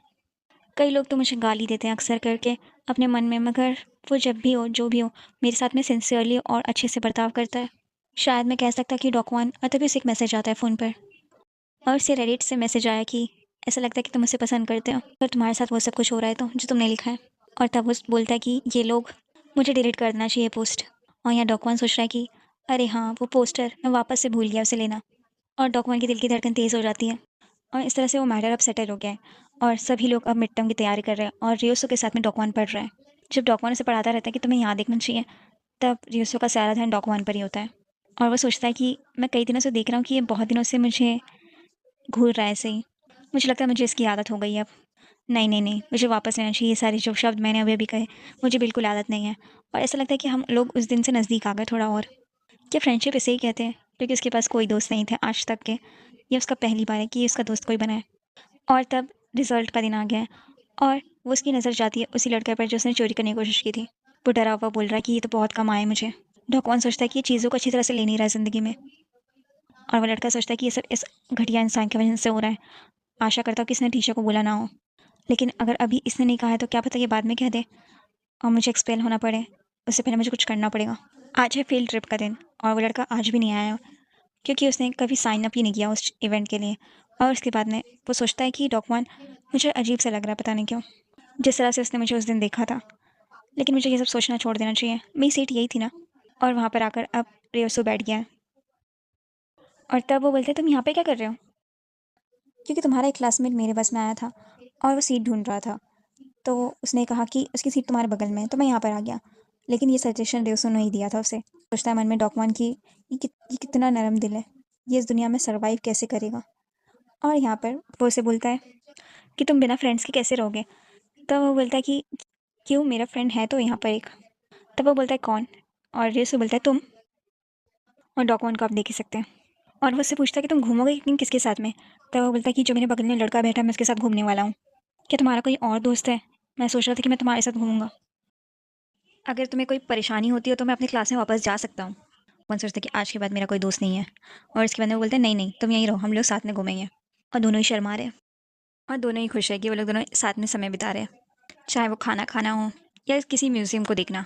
कई लोग तो मुझे गाली देते हैं अक्सर करके अपने मन में, मगर वो जब भी हो जो भी हो मेरे साथ में सिंसियरली और अच्छे से बर्ताव करता है। शायद मैं कह सकता कि डॉकवान, और तभी उसे एक मैसेज आता है फ़ोन पर। और उसे रेडिट से मैसेज आया कि ऐसा लगता है कि तुम उसे पसंद करते हो, पर तुम्हारे साथ वो सब कुछ हो रहा है तो जो तुमने लिखा है। और तब वो बोलता है कि ये लोग, मुझे डिलीट कर देना चाहिए पोस्ट। और यहाँ डॉकवान सोच रहा है कि अरे हाँ वो पोस्टर मैं वापस से भूल गया उसे लेना। और डॉकवान की दिल की धड़कन तेज़ हो जाती है। और इस तरह से वो मैटर अब सेटल हो गया है। और सभी लोग अब मिड टर्म की तैयारी कर रहे हैं और रियोसो के साथ में डॉकवान पढ़ रहा है। जब डॉकवान उसे पढ़ाता रहता है कि तुम्हें यहाँ देखना चाहिए, तब रियोसो का सारा ध्यान डॉकवान पर ही होता है। और वो सोचता है कि मैं कई दिनों से देख रहा हूँ कि ये बहुत दिनों से मुझे घूर रहा है ऐसे ही, मुझे लगता है मुझे इसकी आदत हो गई है अब। नहीं नहीं नहीं, मुझे वापस लेना चाहिए ये सारे जो शब्द मैंने अभी अभी कहे, मुझे बिल्कुल आदत नहीं है। और ऐसा लगता है कि हम लोग उस दिन से नज़दीक आ गए थोड़ा और। क्या फ्रेंडशिप इसे ही कहते हैं, क्योंकि उसके पास कोई दोस्त नहीं थे आज तक के। ये उसका पहली बार है कि उसका दोस्त कोई बना है। और तब रिजल्ट का दिन आ गया है और वो उसकी नज़र जाती है उसी लड़के पर जो उसने चोरी करने की कोशिश की थी। वो डरा हुआ बोल रहा है कि ये तो बहुत कम आए मुझे। डॉकवन सोचता है कि ये चीज़ों को अच्छी तरह से ले नहीं रहा है ज़िंदगी में, और वो लड़का सोचता है कि ये सब इस घटिया इंसान की वजह से हो रहा है। आशा करता हूँ कि इसने टीचर को बोला ना हो, लेकिन अगर अभी इसने नहीं कहा है तो क्या पता ये बाद में कह दे और मुझे एक्सपेल होना पड़े। उससे पहले मुझे कुछ करना पड़ेगा। आज है फील्ड ट्रिप का दिन और वो लड़का आज भी नहीं आया क्योंकि उसने कभी साइन अप ही नहीं किया उस इवेंट के लिए। और उसके बाद में वो सोचता है कि डॉकवन मुझे अजीब सा लग रहा है, पता नहीं क्यों, जिस तरह से उसने मुझे उस दिन देखा था। लेकिन मुझे ये सब सोचना छोड़ देना चाहिए, मेरी सीट यही थी ना। और वहाँ पर आकर अब रेयोसो बैठ गया है और तब वो बोलते तुम यहाँ पे क्या कर रहे हो, क्योंकि तुम्हारा एक क्लासमेट मेरे बस में आया था और वो सीट ढूंढ रहा था, तो उसने कहा कि उसकी सीट तुम्हारे बगल में है, तो मैं यहाँ पर आ गया। लेकिन ये सजेशन रेयोसो ने ही दिया था उसे। सोचता है मन में डॉकवन की ये कितना नरम दिल है, ये इस दुनिया में सर्वाइव कैसे करेगा। और यहाँ पर वो उसे बोलता है कि तुम बिना फ्रेंड्स के कैसे रहोगे। तब वो बोलता है कि क्यों, मेरा फ्रेंड है तो यहाँ पर एक। तब वो बोलता है कौन, और रेयोसो बोलता है तुम, और डॉकवन को आप देख ही सकते हैं। और वो उससे पूछता है कि तुम घूमोगे लेकिन किसके साथ में। तब वो बोलता है कि जो मेरे बगल में लड़का बैठा है मैं उसके साथ घूमने वाला हूँ। क्या तुम्हारा कोई और दोस्त है? मैं सोच रहा था कि मैं तुम्हारे साथ घूमूंगा। अगर तुम्हें कोई परेशानी होती हो तो मैं अपनी क्लास में वापस जा सकता हूँ। कौन सोचता है कि आज के बाद मेरा कोई दोस्त नहीं है। और इसके बाद में वो बोलते हैं नहीं नहीं तुम यहीं रहो, हम लोग साथ में घूमेंगे। और दोनों ही शर्मा रहे हैं और दोनों ही खुश है कि वो लोग दोनों साथ में समय बिता रहे हैं, चाहे वो खाना खाना हो या किसी म्यूजियम को देखना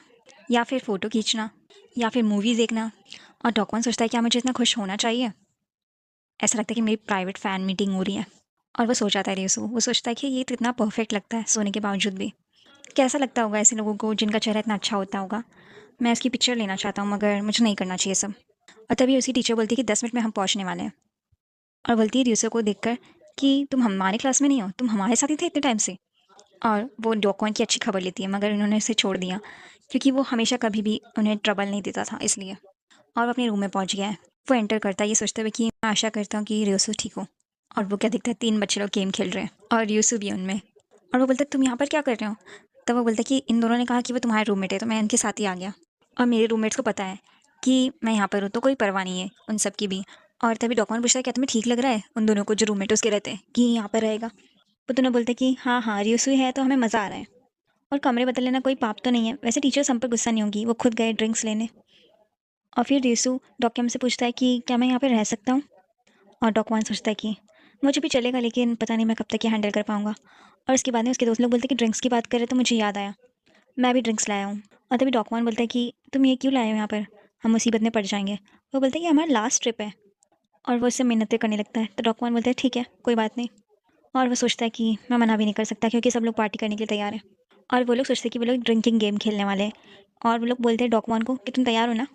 या फिर फ़ोटो खींचना या फिर मूवी देखना। और डॉकवन सोचता है क्या मुझे इतना खुश होना चाहिए। ऐसा लगता है कि मेरी प्राइवेट फ़ैन मीटिंग हो रही है। और वो सो जाता है रेसू। वो सोचता है कि ये तो इतना परफेक्ट लगता है सोने के बावजूद भी। कैसा लगता होगा ऐसे लोगों को जिनका चेहरा इतना अच्छा होता होगा। मैं उसकी पिक्चर लेना चाहता हूँ मगर मुझे नहीं करना चाहिए सब। और तभी उसकी टीचर बोलती है कि 10 मिनट में हम पहुँचने वाले हैं। और बोलती है रियोसो को देखकर कि तुम हमारे क्लास में नहीं हो, तुम हमारे साथ ही थे इतने टाइम से। और वो डॉकवन की अच्छी खबर लेती है मगर उन्होंने उसे छोड़ दिया क्योंकि वो हमेशा कभी भी उन्हें ट्रबल नहीं देता था इसलिए। और वो अपने रूम में पहुंच गया है। वो एंटर करता है ये सोचते हुए कि मैं आशा करता हूँ कि रियोसु ठीक हो। और वो क्या दिखता है 3 बच्चे लोग गेम खेल रहे हैं और रियोसु भी है उनमें। और वो बोलता है तुम यहाँ पर क्या कर रहे हो। तब वो बोलता है कि इन दोनों ने कहा कि वो तुम्हारे रूममेट है तो मैं इनके साथ ही आ गया। और मेरे रूममेट्स को पता है कि मैं यहाँ पर हूँ तो कोई परवाह नहीं है उन सब की भी। और तभी डॉक्यूमेंट पूछता है क्या तुम्हें ठीक लग रहा है उन दोनों को जो रूममेट उसके रहते हैं कि यहाँ पर रहेगा। वो दोनों बोलते हैं कि हाँ हाँ रियोसु है तो हमें मज़ा आ रहा है और कमरे बदल लेना कोई पाप तो नहीं है। वैसे टीचर्स हम पर गुस्सा नहीं होगी, वो खुद गए ड्रिंक्स लेने। और फिर रियोसु डॉक्यूमेंट से पूछता है कि क्या मैं यहाँ पर रह सकता हूँ। और डॉकवन सोचता है कि मुझे भी चलेगा लेकिन पता नहीं मैं कब तक ये हैंडल कर पाऊंगा। और इसके बाद में उसके दोस्त लोग बोलते हैं कि ड्रिंक्स की बात करें तो मुझे याद आया मैं भी ड्रिंक्स लाया हूँ। और तभी डॉकवन बोलता है कि तुम ये क्यों लाए हो यहाँ पर, हम मुसीबत में पड़ जाएंगे। वो बोलते हैं कि हमारा लास्ट ट्रिप है। और वो उससे मिन्नतें करने लगता है तो डॉकवन बोलता है ठीक है कोई बात नहीं। और वो सोचता है कि मैं मना भी नहीं कर सकता क्योंकि सब लोग पार्टी करने के लिए तैयार हैं। और वो लोग सोचते हैं कि वो लोग ड्रिंकिंग गेम खेलने वाले हैं। और वो लोग बोलते हैं डॉकवन को कि तुम तैयार हो ना,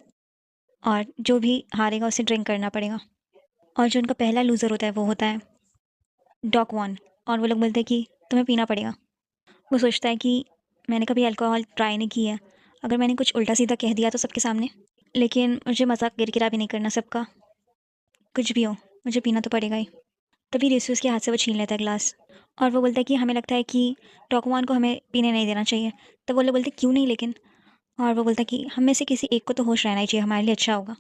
और जो भी हारेगा उसे ड्रिंक करना पड़ेगा। और जो उनका पहला लूज़र होता है वो होता है डॉकवन। और वो लोग बोलते हैं कि तुम्हें पीना पड़ेगा। वो सोचता है कि मैंने कभी अल्कोहल ट्राई नहीं किया, अगर मैंने कुछ उल्टा सीधा कह दिया तो सबके सामने, लेकिन मुझे मजाक गिरगिरा भी नहीं करना सबका। कुछ भी हो मुझे पीना तो पड़ेगा ही। तभी रिसू उसके हाथ से वो छीन लेता है ग्लास। और वो बोलता है कि हमें लगता है कि डॉकवन को हमें पीने नहीं देना चाहिए। तो वो लोग बोलते हैं क्यों नहीं लेकिन। और वो बोलता है कि हम में से किसी एक को तो होश रहना ही चाहिए, हमारे लिए अच्छा होगा।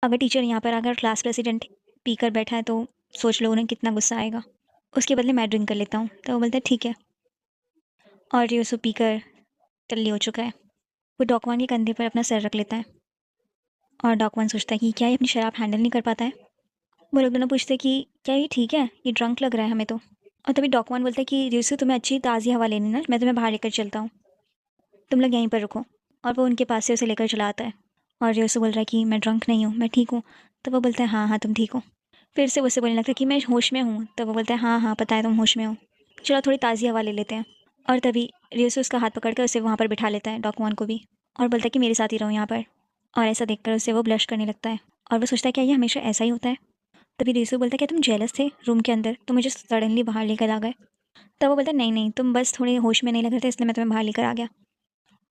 अगर टीचर यहाँ पर अगर क्लास प्रेसिडेंट पीकर बैठा है तो सोच लो उन्हें कितना गुस्सा आएगा। उसके बदले मैं ड्रिंक कर लेता हूँ। तो वो बोलता है ठीक है। और रियोसु पीकर टल्ली हो चुका है। वो डॉकवन के कंधे पर अपना सर रख लेता है। और डॉकवन सोचता है कि क्या ये अपनी शराब हैंडल नहीं कर पाता है। वो लोग दोनों पूछते हैं कि क्या ये ठीक है, ये ड्रंक लग रहा है हमें तो। और तभी डॉकवन बोलता है कि रियोसु तुम्हें अच्छी ताज़ी हवा लेनी ना, मैं तुम्हें बाहर लेकर चलता हूँ, तुम लोग यहीं पर रुको। और वो उनके पास से उसे लेकर चला आता है। और रियोसु बोल रहा है कि मैं ड्रंक नहीं हूँ, मैं ठीक हूँ। तो वो बोलता है हाँ हाँ तुम ठीक हो। फिर से उससे बोलने लगता है कि मैं होश में हूँ। तो वो बोलता है हाँ हाँ पता है तुम होश में हो, चलो थोड़ी ताज़ी हवा ले लेते हैं। और तभी रियोसु उसका हाथ पकड़ कर उसे वहाँ पर बिठा लेता है, डॉकवन को भी। और बोलता है कि मेरे साथ ही रहो यहाँ पर। और ऐसा देखकर उससे वो ब्लश करने लगता है। और वो सोचता है क्या ये हमेशा ऐसा ही होता है। तभी रियोसु बोलता है क्या तुम जेलस थे रूम के अंदर तो मुझे सडनली बाहर लेकर आ गए। तब वो बोलता है नहीं नहीं तुम बस थोड़े होश में नहीं लग रहे थे इसलिए मैं तुम्हें बाहर लेकर आ गया।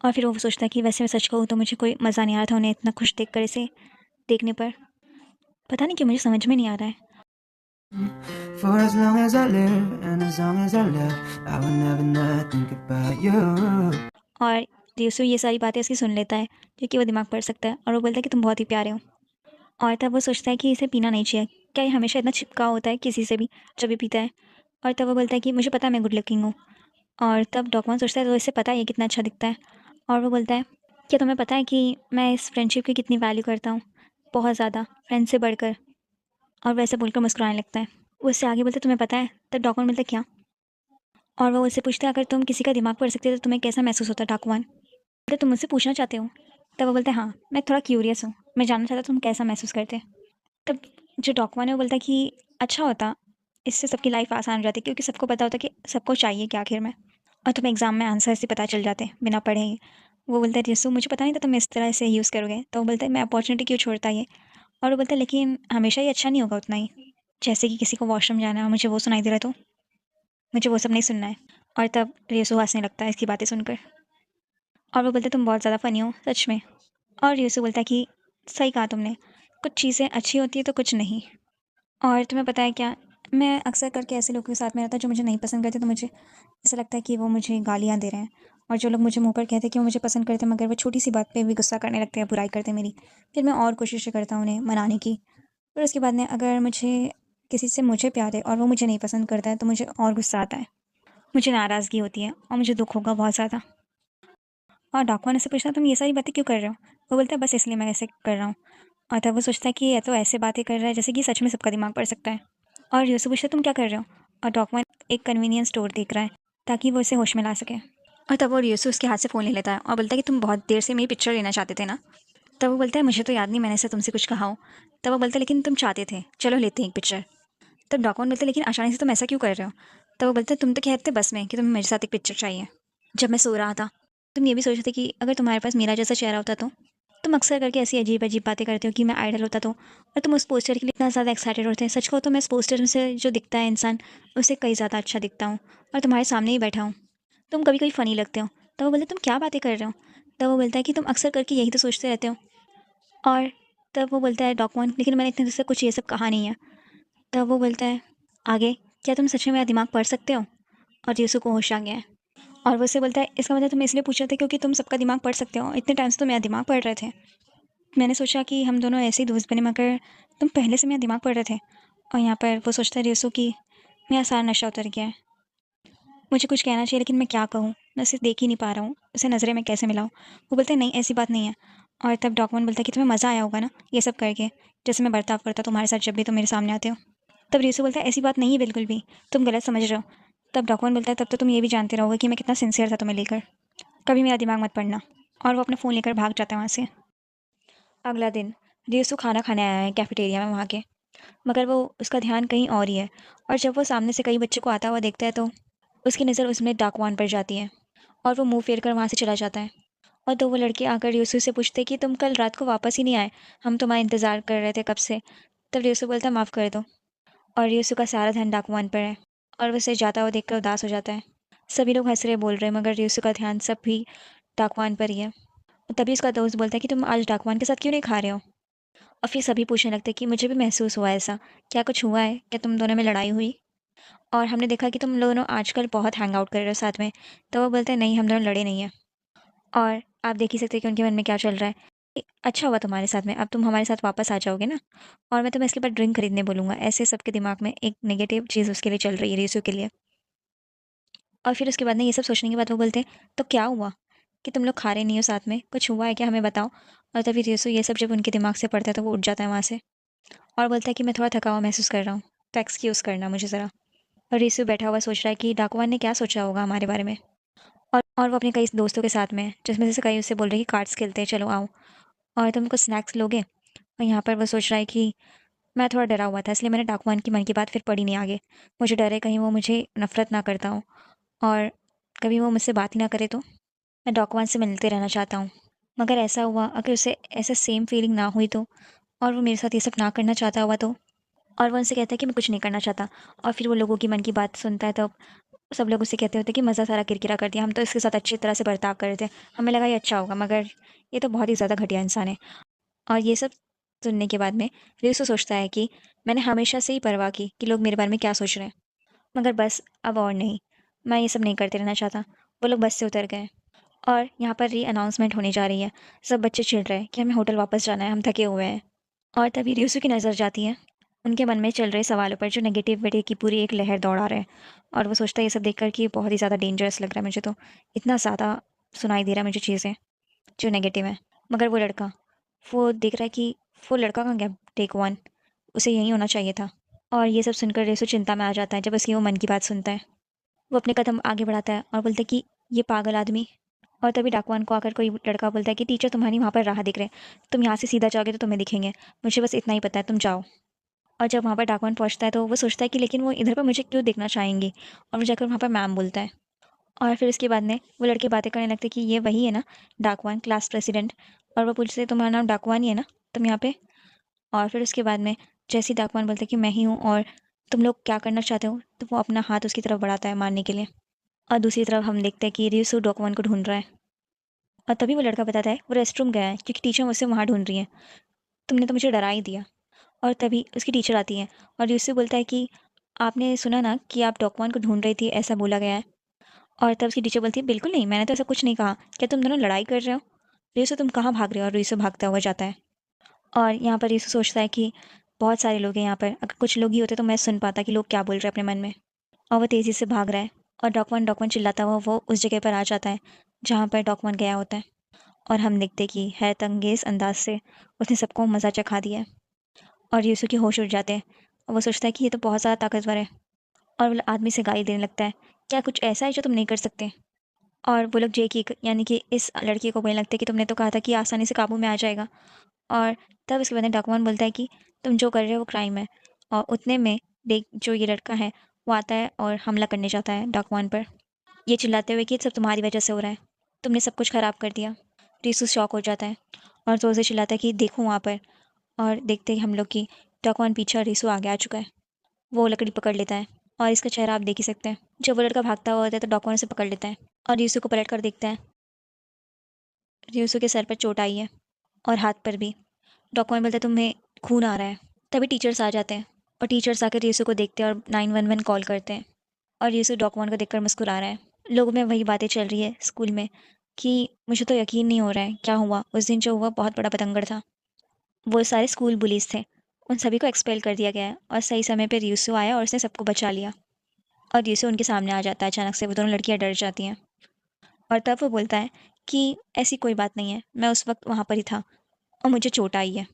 और फिर वो सोचता है कि वैसे मैं सच कहूँ तो मुझे कोई मज़ा नहीं आ रहा था उन्हें इतना खुश देख कर, इसे देखने पर। पता नहीं क्यों मुझे समझ में नहीं आ रहा है। For as long as I live and as long as I live, I will never not think about you. और रियोसु ये सारी बातें उसकी सुन लेता है क्योंकि वो दिमाग पढ़ सकता है। और वो बोलता है कि तुम बहुत ही प्यारे हो। और तब वो सोचता है कि इसे पीना नहीं चाहिए। क्या ये हमेशा इतना चिपका होता है किसी से भी जब ये पीता है? और तब वो बोलता है कि मुझे पता है मैं गुड लुकिंग हूँ। और तब डॉकवन सोचता है तो इसे पता है ये कितना अच्छा दिखता है। और वो बोलता है, क्या तुम्हें पता है कि मैं इस फ्रेंडशिप की कितनी वैल्यू करता हूँ? बहुत ज़्यादा, फ्रेंड से बढ़कर। और वैसे बोलकर मुस्कुराने लगता है। वो उससे आगे बोलता है, तुम्हें पता है? तब डॉकवन बोलता है, क्या? और वो उससे पूछता है, अगर तुम किसी का दिमाग पढ़ सकते तो तुम्हें कैसा महसूस होता डाकवन? बोलते, तुम मुझसे पूछना चाहते हो? तब वो बोलता है, हाँ, मैं थोड़ा क्यूरियस हूँ, मैं जानना चाहता तुम कैसा महसूस करते। तब जो डॉकवन है वो बोलता है कि अच्छा होता, इससे सबकी लाइफ आसान हो जाती, क्योंकि सबको पता होता कि सबको चाहिए क्या आखिर में। और तुम्हें एग्जाम में आंसर से पता चल जाते बिना पढ़े ही। वो बोलता है, यीशु मुझे पता नहीं था तुम इस तरह से यूज़ करोगे। तो वो बोलता है, मैं अपॉर्चुनिटी क्यों छोड़ता ये। और वो बोलता है, लेकिन हमेशा ये अच्छा नहीं होगा उतना ही। जैसे कि किसी को वॉशरूम जाना है और मुझे वो सुनाई दे रहा है, तो मुझे वो सब नहीं सुनना है। और तब यीशु हंसने लगता है इसकी बातें सुनकर। और वो बोलता है, तुम बहुत ज़्यादा फ़नी हो सच में। और यीशु बोलता है कि सही कहा तुमने, कुछ चीज़ें अच्छी होती है तो कुछ नहीं। और तुम्हें पता है क्या, मैं अक्सर करके ऐसे लोगों के साथ में रहता जो मुझे नहीं पसंद करते, तो मुझे ऐसा लगता है कि वो मुझे गालियाँ दे रहे हैं। और जो लोग मुझे मुँह पर कहते हैं कि वो मुझे पसंद करते हैं, मगर वो छोटी-सी बात पे भी गुस्सा करने लगते हैं, बुराई करते हैं मेरी। फिर मैं और कोशिशें करता हूँ उन्हें मनाने की। फिर उसके बाद में अगर किसी से मुझे प्यार है और वो मुझे नहीं पसंद करता है, तो मुझे और गुस्सा आता है। मुझे नाराज़गी होती है और मुझे दुःख होगा बहुत ज़्यादा। और डॉक्टर ने से पूछा, तुम ये सारी बातें क्यों कर रहे हो? वो बोलता है, बस इसलिए मैं ऐसे कर रहा हूँ। और तब वो सोचता है कि ये तो ऐसे बातें कर रहा है जैसे कि सच में सबका दिमाग पढ़ सकता है। और यूसुफ पूछता है, तुम क्या कर रहे हो? और डॉक्यूमेंट एक कन्वीनियंस स्टोर देख रहा है ताकि वो इसे होश में ला सके। और तब वो यूसुफ उसके हाथ से फ़ोन ले लेता है और बोलता है कि तुम बहुत देर से मेरी पिक्चर लेना चाहते थे ना। तब वो बोलता है, मुझे तो याद नहीं मैंने ऐसा तुमसे कुछ कहा हो। तब वो बोलता है, लेकिन तुम चाहते थे, चलो लेते हैं एक पिक्चर। तब डॉक्यूमेंट बोलते हैं, लेकिन आसानी से तुम ऐसा क्यों कर रहे हो? तब वो बोलते हैं, तुम तो कहते थे बस में कि तुम्हें मेरे साथ एक पिक्चर चाहिए। जब मैं सो रहा था, तुम ये भी सोच रहे थे कि अगर तुम्हारे पास मेरा जैसा चेहरा होता तो। तुम अक्सर करके ऐसी अजीब-अजीब बातें करते हो कि मैं आइडल होता तो, और तुम उस पोस्टर के लिए इतना ज़्यादा एक्साइटेड होते हैं। सच कहो तो मैं इस पोस्टर में से जो दिखता है इंसान, उससे कहीं ज़्यादा अच्छा दिखता हूँ और तुम्हारे सामने ही बैठा हूँ। तुम कभी-कभी फ़नी लगते हो। तब वो बोलते, तुम क्या बातें कर रहे हो? तब वो बोलता है कि तुम अक्सर करके यही तो सोचते रहते हो। और तब वो बोलता है डॉक्यूमेंट, लेकिन मैंने इतने दिन से कुछ ये सब कहा नहीं है। तब वो बोलता है, आगे, क्या तुम सच में मेरा दिमाग पढ़ सकते हो? और यीशु को होश आ गया है। और वो उससे बोलता है, इसका मतलब तुम इसलिए पूछ रहे थे क्योंकि तुम सबका दिमाग पढ़ सकते हो। इतने टाइम से तो मेरा दिमाग पढ़ रहे थे। मैंने सोचा कि हम दोनों ऐसे ही दोस्त बने, मगर तुम पहले से मेरा दिमाग पढ़ रहे थे। और यहाँ पर वो सोचता है रेसो कि मेरा सारा नशा उतर गया है। मुझे कुछ कहना चाहिए, लेकिन मैं क्या कहूँ? मैं उसे देख ही नहीं पा रहा हूँ। उसे नज़रें में कैसे मिलाऊँ? वो बोलते हैं, नहीं ऐसी बात नहीं है। और तब डॉक्यूमेंट बोलता है कि तुम्हें मज़ा आया होगा ना ये सब करके, जैसे मैं बर्ताव करता तुम्हारे साथ जब भी तुम मेरे सामने आते हो। तब रेसो बोलता है, ऐसी बात नहीं है बिल्कुल भी, तुम गलत समझ रहे हो। तब डॉक्यूमेंट बोलता है, तब तो तुम ये भी जानते रहोगे कि मैं कितना सिंसियर था तुम्हें लेकर। कभी मेरा दिमाग मत पढ़ना। और वो अपना फ़ोन लेकर भाग जाता है वहाँ से। अगला दिन रेसु खाना खाने आया है कैफेटेरिया में वहाँ के, मगर वो उसका ध्यान कहीं और ही है। और जब वो सामने से कई बच्चों को आता हुआ देखता है, तो उसकी नज़र उसमें डाकवान पर जाती है और वो मुंह फेर कर वहाँ से चला जाता है। और तो वो लड़के आकर यूसु से पूछते कि तुम कल रात को वापस ही नहीं आए, हम तुम्हारा इंतज़ार कर रहे थे कब से। तब यूसु बोलता है, माफ़ कर दो। और यूसु का सारा ध्यान डाकवान पर है और वो उसे जाता हुआ देखकर उदास हो जाता है। सभी लोग हंस रहे बोल रहे हैं, मगर यूसु का ध्यान सब भी डाकवान पर ही है। तभी उसका दोस्त बोलता है कि तुम आज डाकवान के साथ क्यों नहीं खा रहे हो? और फिर सभी पूछने लगते कि मुझे भी महसूस हुआ ऐसा। क्या कुछ हुआ है? क्या तुम दोनों में लड़ाई हुई? और हमने देखा कि तुम दोनों आजकल बहुत हैंग आउट कर रहे हो साथ में। तो वो बोलते हैं, नहीं हम दोनों लड़े नहीं हैं। और आप देख ही सकते हैं कि उनके मन में क्या चल रहा है। अच्छा हुआ तुम्हारे साथ में, अब तुम हमारे साथ वापस आ जाओगे ना, और मैं तुम्हें इसके बाद ड्रिंक खरीदने बोलूँगा। ऐसे सबके दिमाग में एक नेगेटिव चीज़ उसके लिए चल रही है, रीसू के लिए। और फिर उसके बाद ना ये सब सोचने के बाद वो बोलते हैं, तो क्या हुआ कि तुम लोग खा रहे नहीं हो साथ में? कुछ हुआ है क्या, हमें बताओ। और तभी रीसू ये सब जब उनके दिमाग से पड़ता है तो वो उठ जाता है वहाँ से और बोलता है कि मैं थोड़ा थका हुआ महसूस कर रहा हूँ, तो एक्सक्यूज़ करना मुझे ज़रा। और ऋषि बैठा हुआ सोच रहा है कि डाकुआन ने क्या सोचा होगा हमारे बारे में। और वो अपने कई दोस्तों के साथ में है, जिसमें से कई उससे बोल रहे हैं कि कार्ड्स खेलते हैं, चलो आओ। और तुम कुछ स्नैक्स लोगे? और यहाँ पर वो सोच रहा है कि मैं थोड़ा डरा हुआ था, इसलिए मैंने डाकुआन की मन की बात फिर पढ़ी नहीं आगे। मुझे डर है कहीं वो मुझे नफ़रत ना करता हो और कभी वो मुझसे बात ही ना करे तो। मैं डाकुआन से मिलते रहना चाहता हूँ। मगर ऐसा हुआ, अगर उसे ऐसा सेम फीलिंग ना हुई तो, और वो मेरे साथ ये सब ना करना चाहता हुआ तो। और वो उनसे कहता है कि मैं कुछ नहीं करना चाहता। और फिर वो लोगों की मन की बात सुनता है, तब सब लोग उससे कहते होते हैं कि मज़ा सारा किरकिरा कर दिया, हम तो इसके साथ अच्छी तरह से बर्ताव कर रहे थे, हमें लगा ये अच्छा होगा, मगर ये तो बहुत ही ज़्यादा घटिया इंसान है। और ये सब सुनने के बाद में यूसुफ सोचता है कि मैंने हमेशा से ही परवाह की कि लोग मेरे बारे में क्या सोच रहे हैं, मगर बस अब और नहीं, मैं ये सब नहीं करते रहना चाहता। वो लोग बस से उतर गए और यहाँ पर री अनाउंसमेंट होने जा रही है। सब बच्चे चिढ़ रहे हैं कि हमें होटल वापस जाना है, हम थके हुए हैं। और तभी रियुसु की नज़र जाती है उनके मन में चल रहे सवालों पर जो नेगेटिविटी की पूरी एक लहर दौड़ा रहे हैं। और वो सोचता है ये सब देखकर कि बहुत ही ज़्यादा डेंजरस लग रहा है मुझे तो। इतना ज़्यादा सुनाई दे रहा है मुझे चीज़ें जो नेगेटिव हैं। मगर वो लड़का, वो देख रहा है कि वो लड़का कहाँ गया टेक 1, उसे यहीं होना चाहिए था। और ये सब सुनकर रियुसु चिंता में आ जाता है जब उसकी वो मन की बात सुनता है। वो अपने कदम आगे बढ़ाता है और बोलता है कि ये पागल आदमी। और तभी डाकवान को आकर कोई लड़का बोलता है कि टीचर तुम्हारी वहाँ पर राह दिख रहे हैं, तुम यहाँ से सीधा जाओगे तो तुम्हें दिखेंगे, मुझे बस इतना ही पता है, तुम जाओ। और जब वहाँ पर डाकवान पहुँचता है तो वो सोचता है कि लेकिन वो इधर पर मुझे क्यों देखना चाहेंगी। और वो जाकर वहाँ पर मैम बोलता है। और फिर उसके बाद में वो लड़के बातें करने लगते कि ये वही है ना, डाकवान क्लास प्रेसिडेंट। और वो पूछते तुम्हारा नाम डाकवान ही है ना, तुम यहाँ पे। और फिर उसके बाद में जैसे ही डाकवान बोलते कि मैं ही हूँ और तुम लोग क्या करना चाहते हो, तो वो अपना हाथ उसकी तरफ बढ़ाता है मारने के लिए। और दूसरी तरफ हम देखते हैं कि रियुसु डाकवान को ढूंढ रहा है। और तभी वो लड़का बताता है वो रेस्टरूम गया है क्योंकि टीचर मुझसे वहाँ ढूंढ रही है, तुमने तो मुझे डरा ही दिया। और तभी उसकी टीचर आती है और रियुसु बोलता है कि आपने सुना ना कि आप डाकवान को ढूंढ रही थी, ऐसा बोला गया है। और तब उसकी टीचर बोलती है बिल्कुल नहीं, मैंने तो ऐसा कुछ नहीं कहा, क्या तुम दोनों लड़ाई कर रहे हो। रियुसु तुम कहाँ भाग रहे हो। और रियुसु भागता हुआ जाता है। और यहाँ पर रियुसु सोचता है कि बहुत सारे लोग हैं यहाँ पर, अगर कुछ लोग ही होते तो मैं सुन पाता कि लोग क्या बोल रहे हैं अपने मन में। और वो तेज़ी से भाग रहा है। और डॉकवन डॉकवन चिल्लाता हुआ वो उस जगह पर आ जाता है जहाँ पर डॉकवन गया होता है। और हम देखते कि हैरत अंगेज अंदाज से उसने सबको मज़ा चखा दिया है। और यूसु के होश उड़ जाते हैं और वो सोचता है कि ये तो बहुत ज़्यादा ताकतवर है। और वो आदमी से गाली देने लगता है, क्या कुछ ऐसा है जो तुम नहीं कर सकते। और वो लोग जेकी यानी कि इस लड़की को बोलने लगते हैं कि तुमने तो कहा था कि आसानी से काबू में आ जाएगा। और तब उसके बाद में डॉकवन बोलता है कि तुम जो कर रहे हो वो क्राइम है। और उतने में देख जो ये लड़का है वो आता है और हमला करने जाता है डॉकवन पर, ये चिल्लाते हुए कि ये सब तुम्हारी वजह से हो रहा है, तुमने सब कुछ ख़राब कर दिया। रीसू शॉक हो जाता है और ज़ोर से चिल्लाता है कि देखो वहाँ पर। और देखते ही हम लोग की डॉकवन पीछे और रीसू आगे आ चुका है। वो लकड़ी पकड़ लेता है और इसका चेहरा आप देख ही सकते हैं। जब वो लड़का भागता हुआ होता है तो डॉकवन उसे पकड़ लेता है और रीसू को पलट कर देखता है। रीसू के सर पर चोट आई है और हाथ पर भी। डॉकवन बोलता है तुम्हें खून आ रहा है। तभी टीचर्स आ जाते हैं और टीचर्स आकर रीसू को देखते हैं और 911 कॉल करते हैं। और रीसू डॉकवन को देखकर मुस्कुरा रहा है। लोगों में वही बातें चल रही है स्कूल में कि मुझे तो यकीन नहीं हो रहा है क्या हुआ उस दिन, जो हुआ बहुत बड़ा बतंगड़ था। वो सारे स्कूल बुलीज थे, उन सभी को एक्सपेल कर दिया गया है। और सही समय पे रीसू आया और उसने सबको बचा लिया। और रीसू उनके सामने आ जाता है अचानक से, वो दोनों लड़कियां डर जाती हैं। और तब वो बोलता है कि ऐसी कोई बात नहीं है, मैं उस वक्त वहाँ पर ही था और मुझे चोट आई है।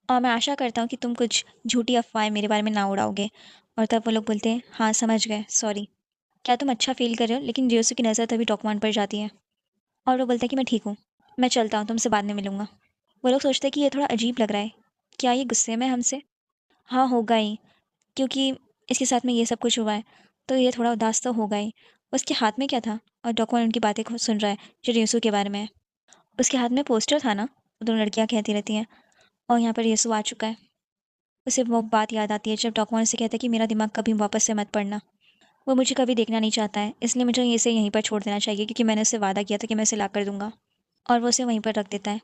और मैं आशा करता हूँ कि तुम कुछ झूठी अफवाहें मेरे बारे में ना उड़ाओगे। और तब वो लोग बोलते हैं हाँ समझ गए, सॉरी। क्या तुम अच्छा फ़ील कर रहे हो। लेकिन रियोसू की नज़र तभी डॉकवन पर जाती है और वो बोलता है कि मैं ठीक हूँ, मैं चलता हूँ, तुमसे बाद में मिलूंगा। वो लोग सोचते हैं कि ये थोड़ा अजीब लग रहा है, क्या ये गुस्से में है हमसे। हाँ होगा ही, क्योंकि इसके साथ में ये सब कुछ हुआ है, तो ये थोड़ा उदास तो होगा ही। उसके हाथ में क्या था। और डॉकवन उनकी बातें सुन रहा है जो रियोसू के बारे में है। उसके हाथ में पोस्टर था ना, वो दोनों लड़कियाँ कहती रहती हैं। और यहाँ पर रियोसू आ चुका है। उसे वो बात याद आती है जब डॉकवन से कहता है कि मेरा दिमाग कभी वापस से मत पढ़ना। वो मुझे कभी देखना नहीं चाहता है, इसलिए मुझे इसे यहीं पर छोड़ देना चाहिए क्योंकि मैंने उससे वादा किया था कि मैं उसे ला कर दूंगा। और वो उसे वहीं पर रख देता है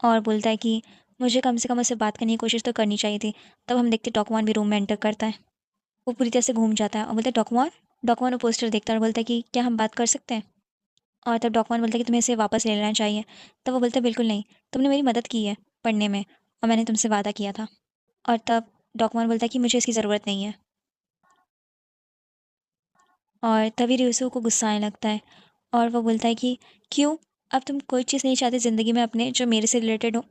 और बोलता है कि मुझे कम से कम उससे बात करने की कोशिश तो करनी चाहिए थी। तब हम देखते डॉकवान भी रूम में एंटर करता है। वो पूरी तरह से घूम जाता है और बोलता है डॉकवान। डॉकवान वो पोस्टर देखता है और बोलता है कि क्या हम बात कर सकते हैं। और तब डॉकवान बोलता है कि तुम्हें इसे वापस ले लेना चाहिए। तब वो बोलता है बिल्कुल नहीं, तुमने मेरी मदद की है पढ़ने में और मैंने तुमसे वादा किया था। और तब डॉकवान बोलता है कि मुझे इसकी ज़रूरत नहीं है। और तभी रियोसू को गुस्सा आने लगता है और वो बोलता है कि क्यों, अब तुम कोई चीज़ नहीं चाहते ज़िंदगी में अपने जो मेरे से रिलेटेड हो।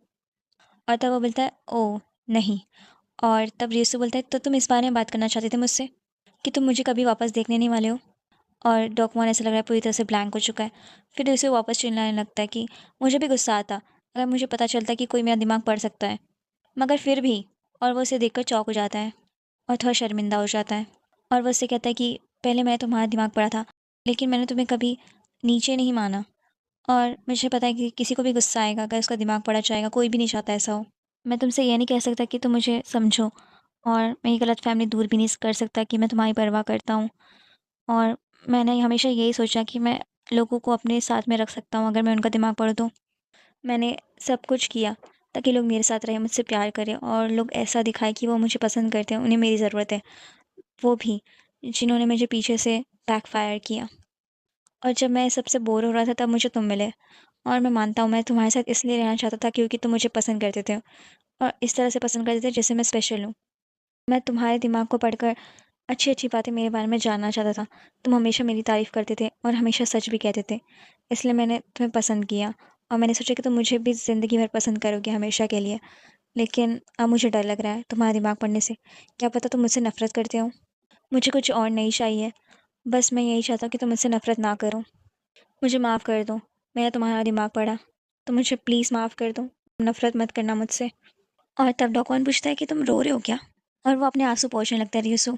और तब वो बोलता है ओह नहीं। और तब रियोसू बोलता है तो तुम इस बारे में बात करना चाहते थे मुझसे कि तुम मुझे कभी वापस देखने नहीं वाले हो। और डॉकमोन ऐसा लग रहा है पूरी तरह से ब्लैंक हो चुका है। फिर उसे वापस चिल्लाने लगता है कि मुझे भी गुस्सा आता अगर मुझे पता चलता कि कोई मेरा दिमाग पढ़ सकता है, मगर फिर भी। और वो उसे देखकर चौंक हो जाता है और थोड़ा शर्मिंदा हो जाता है। और वो उससे कहता है कि पहले मैंने तुम्हारा दिमाग पढ़ा था, लेकिन मैंने तुम्हें कभी नीचे नहीं माना। और मुझे पता है कि किसी को भी गुस्सा आएगा अगर उसका दिमाग पढ़ा जाएगा, कोई भी नहीं चाहता ऐसा हो। मैं तुमसे ये नहीं कह सकता कि तुम मुझे समझो, और मैं ये गलतफ़हमी दूर भी नहीं कर सकता कि मैं तुम्हारी परवाह करता हूँ। और मैंने हमेशा यही सोचा कि मैं लोगों को अपने साथ में रख सकता हूँ अगर मैं उनका दिमाग पढ़ दूँ। मैंने सब कुछ किया ताकि लोग मेरे साथ रहें, मुझसे प्यार करें और लोग ऐसा दिखाएँ कि वो मुझे पसंद करते हैं, उन्हें मेरी ज़रूरत है। वो भी जिन्होंने मुझे पीछे से बैकफ़ायर किया। और जब मैं सबसे बोर हो रहा था तब मुझे तुम मिले। और मैं मानता हूँ मैं तुम्हारे साथ इसलिए रहना चाहता था क्योंकि तुम मुझे पसंद करते थे। और इस तरह से पसंद करते थे जैसे मैं स्पेशल हूँ। मैं तुम्हारे दिमाग को पढ़कर अच्छी-अच्छी बातें मेरे बारे में जानना चाहता था। तुम हमेशा मेरी तारीफ़ करते थे और हमेशा सच भी कहते थे। इसलिए मैंने तुम्हें पसंद किया और मैंने सोचा कि तुम मुझे भी ज़िंदगी भर पसंद करोगे हमेशा के लिए। लेकिन अब मुझे डर लग रहा है तुम्हारा दिमाग पढ़ने से। क्या पता तुम मुझसे नफ़रत करते हो? मुझे कुछ और नहीं चाहिए। बस मैं यही चाहता हूँ कि तुम मुझसे नफ़रत ना करो। मुझे माफ़ कर दो। मैंने तुम्हारा दिमाग पढ़ा। तो मुझे प्लीज़ माफ़ कर दो। नफ़रत मत करना मुझसे। और तब डॉक्यूमेंट पूछता है कि तुम रो रहे हो क्या? और वो अपने आँसू पोंछने लगता है रियुसु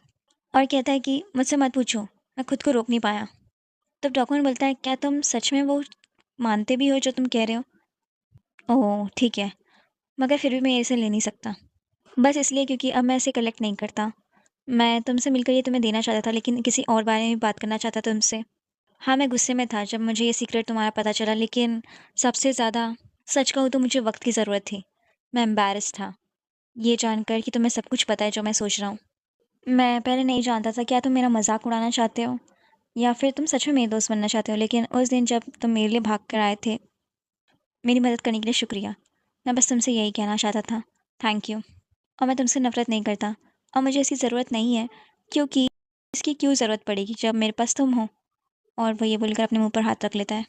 और कहता है कि मुझसे मत पूछो, मैं खुद को रोक नहीं पाया। तब डॉक्यूमेंट बोलता है क्या तुम सच में वो मानते भी हो जो तुम कह रहे हो? ओह! ठीक है, मगर फिर भी मैं इसे ले नहीं सकता। बस इसलिए क्योंकि अब मैं इसे कलेक्ट नहीं करता। मैं तुमसे मिलकर ये तुम्हें देना चाहता था लेकिन किसी और बारे में बात करना चाहता था तुमसे। हाँ, मैं गुस्से में था जब मुझे ये सीक्रेट तुम्हारा पता चला लेकिन सबसे ज़्यादा सच कहूँ तो मुझे वक़्त की ज़रूरत थी। मैं एम्बैरेस्ड था, ये जानकर कि तुम्हें सब कुछ पता है जो मैं सोच रहा हूँ। मैं पहले नहीं जानता था क्या तुम मेरा मज़ाक उड़ाना चाहते हो या फिर तुम सच में मेरे दोस्त बनना चाहते हो लेकिन उस दिन जब तुम मेरे लिए भाग कर आए थे, मेरी मदद करने के लिए शुक्रिया। मैं बस तुमसे यही कहना चाहता था, थैंक यू। और मैं तुमसे नफ़रत नहीं करता और मुझे इसकी ज़रूरत नहीं है क्योंकि इसकी क्यों ज़रूरत पड़ेगी जब मेरे पास तुम हो। और वो ये बोलकर अपने मुँह पर हाथ रख लेता है।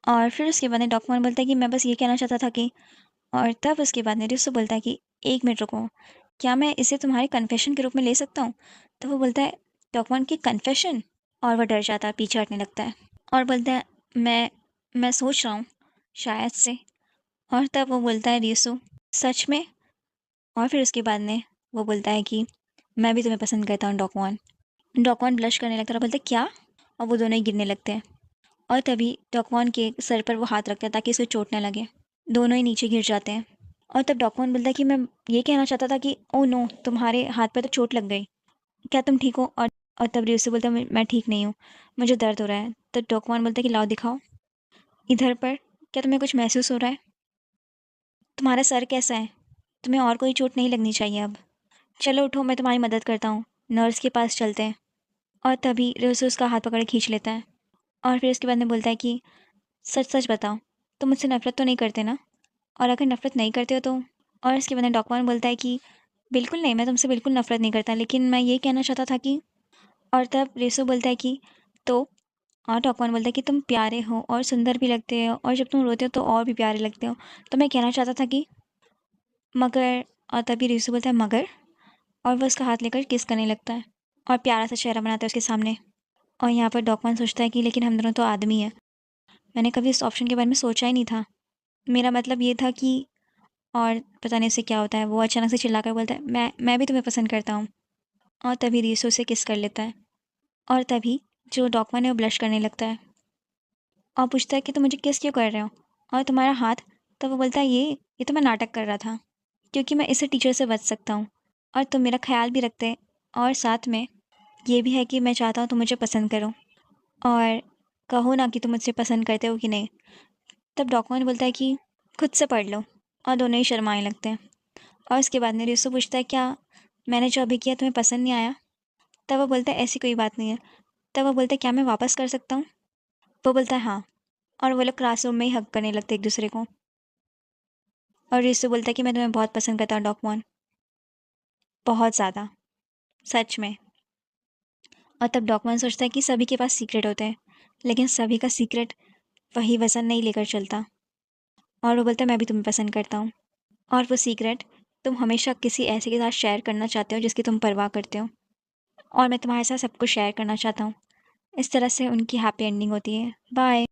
और फिर उसके बाद में डॉक्यूमेंट बोलता है कि मैं बस ये कहना चाहता था कि और तब उसके बाद मेरे उससे बोलता है कि 1 मिनट रुको, क्या मैं इसे तुम्हारे कन्फेशन के रूप में ले सकता हूँ? तो वो बोलता है डॉक्यूमेंट की कन्फेशन? और वो डर जाता है, पीछे हटने लगता है और बोलता है मैं मैं सोच रहा हूँ, शायद से। और तब वो बोलता है रिसु, सच में? और फिर उसके बाद में वो बोलता है कि मैं भी तुम्हें पसंद करता हूँ डॉक्यूमेंट। डॉक्यूमेंट ब्लश करने लगता है और बोलता है क्या? और वो दोनों ही गिरने लगते हैं। और तभी डॉक्यूमेंट के सर पर वो हाथ रखता है ताकि उसको चोट ना लगे। दोनों ही नीचे गिर जाते हैं। और तब डॉक्यूमेंट बोलता है कि मैं ये कहना चाहता था कि ओह नो! तुम्हारे हाथ पे तो चोट लग गई। क्या तुम ठीक हो? और तब रियोसु बोलता है मैं ठीक नहीं हूँ, मुझे दर्द हो रहा है। तो डॉक्यूमेंट बोलता है कि लाओ दिखाओ। इधर पर क्या तुम्हें कुछ महसूस हो रहा है? तुम्हारा सर कैसा है? तुम्हें और कोई चोट नहीं लगनी चाहिए अब। चलो उठो मैं तुम्हारी मदद करता हूँ। नर्स के पास चलते हैं। और तभी रियोसु उसका हाथ पकड़ के खींच लेता है। और फिर उसके बाद में बोलता है कि सच-सच बताओ, तुम मुझसे नफ़रत तो नहीं करते ना? और अगर नफ़रत नहीं करते हो तो? और इसके बाद में डॉक्यूमेंट बोलता है कि बिल्कुल नहीं, मैं तुमसे बिल्कुल नफ़रत नहीं करता, लेकिन मैं ये कहना चाहता था कि और तब रेसो बोलता है कि तो? और डॉक्यूमेंट बोलता है कि तुम प्यारे हो और सुंदर भी लगते हो और जब तुम रोते हो तो और भी प्यारे लगते हो। तो मैं कहना चाहता था कि मगर और तभी रेसो बोलता है मगर? और वो उसका हाथ लेकर किस करने लगता है और प्यारा सा चेहरा बनाता है उसके सामने। और यहाँ पर डॉक्यूमेंट सोचता है कि लेकिन हम दोनों तो आदमी हैं। मैंने कभी इस ऑप्शन के बारे में सोचा ही नहीं था। मेरा मतलब ये था कि और पता नहीं उससे क्या होता है, वो अचानक से चिल्लाकर बोलता है, मैं भी तुम्हें पसंद करता हूँ। और तभी रीसो उसे किस कर लेता है। और तभी जो डॉक्यूमेंट है वो ब्लश करने लगता है और पूछता है कि तुम मुझे किस क्यों कर रहे हो और तुम्हारा हाथ? तब वो बोलता है ये तो मैं नाटक कर रहा था क्योंकि मैं इससे टीचर से बच सकता हूँ और तुम मेरा ख्याल भी रखते और साथ में ये भी है कि मैं चाहता हूँ तुम मुझे पसंद करो और कहो ना कि तुम मुझसे पसंद करते हो कि नहीं। तब डॉक्यूमेंट बोलता है कि खुद से पढ़ लो। और दोनों ही शर्माने लगते हैं। और उसके बाद में रिसो पूछता है क्या मैंने जो अभी किया तुम्हें पसंद नहीं आया? तब वो बोलता है ऐसी कोई बात नहीं है। तब वो बोलता है क्या मैं वापस कर सकता हूँ? वो बोलता है हाँ। और वो लोग क्लासरूम में ही हग करने लगते एक दूसरे को। और रिसो बोलता है कि मैं तुम्हें बहुत पसंद करता हूँ डॉक्यूमेंट, बहुत ज़्यादा, सच में। और तब डॉक्यूमेंट सोचता है कि सभी के पास सीक्रेट होते हैं लेकिन सभी का सीक्रेट वही वज़न नहीं लेकर चलता। और वो बोलता है मैं भी तुम्हें पसंद करता हूँ और वो सीक्रेट तुम हमेशा किसी ऐसे के साथ शेयर करना चाहते हो जिसकी तुम परवाह करते हो और मैं तुम्हारे साथ सब कुछ शेयर करना चाहता हूँ। इस तरह से उनकी हैप्पी एंडिंग होती है। बाय।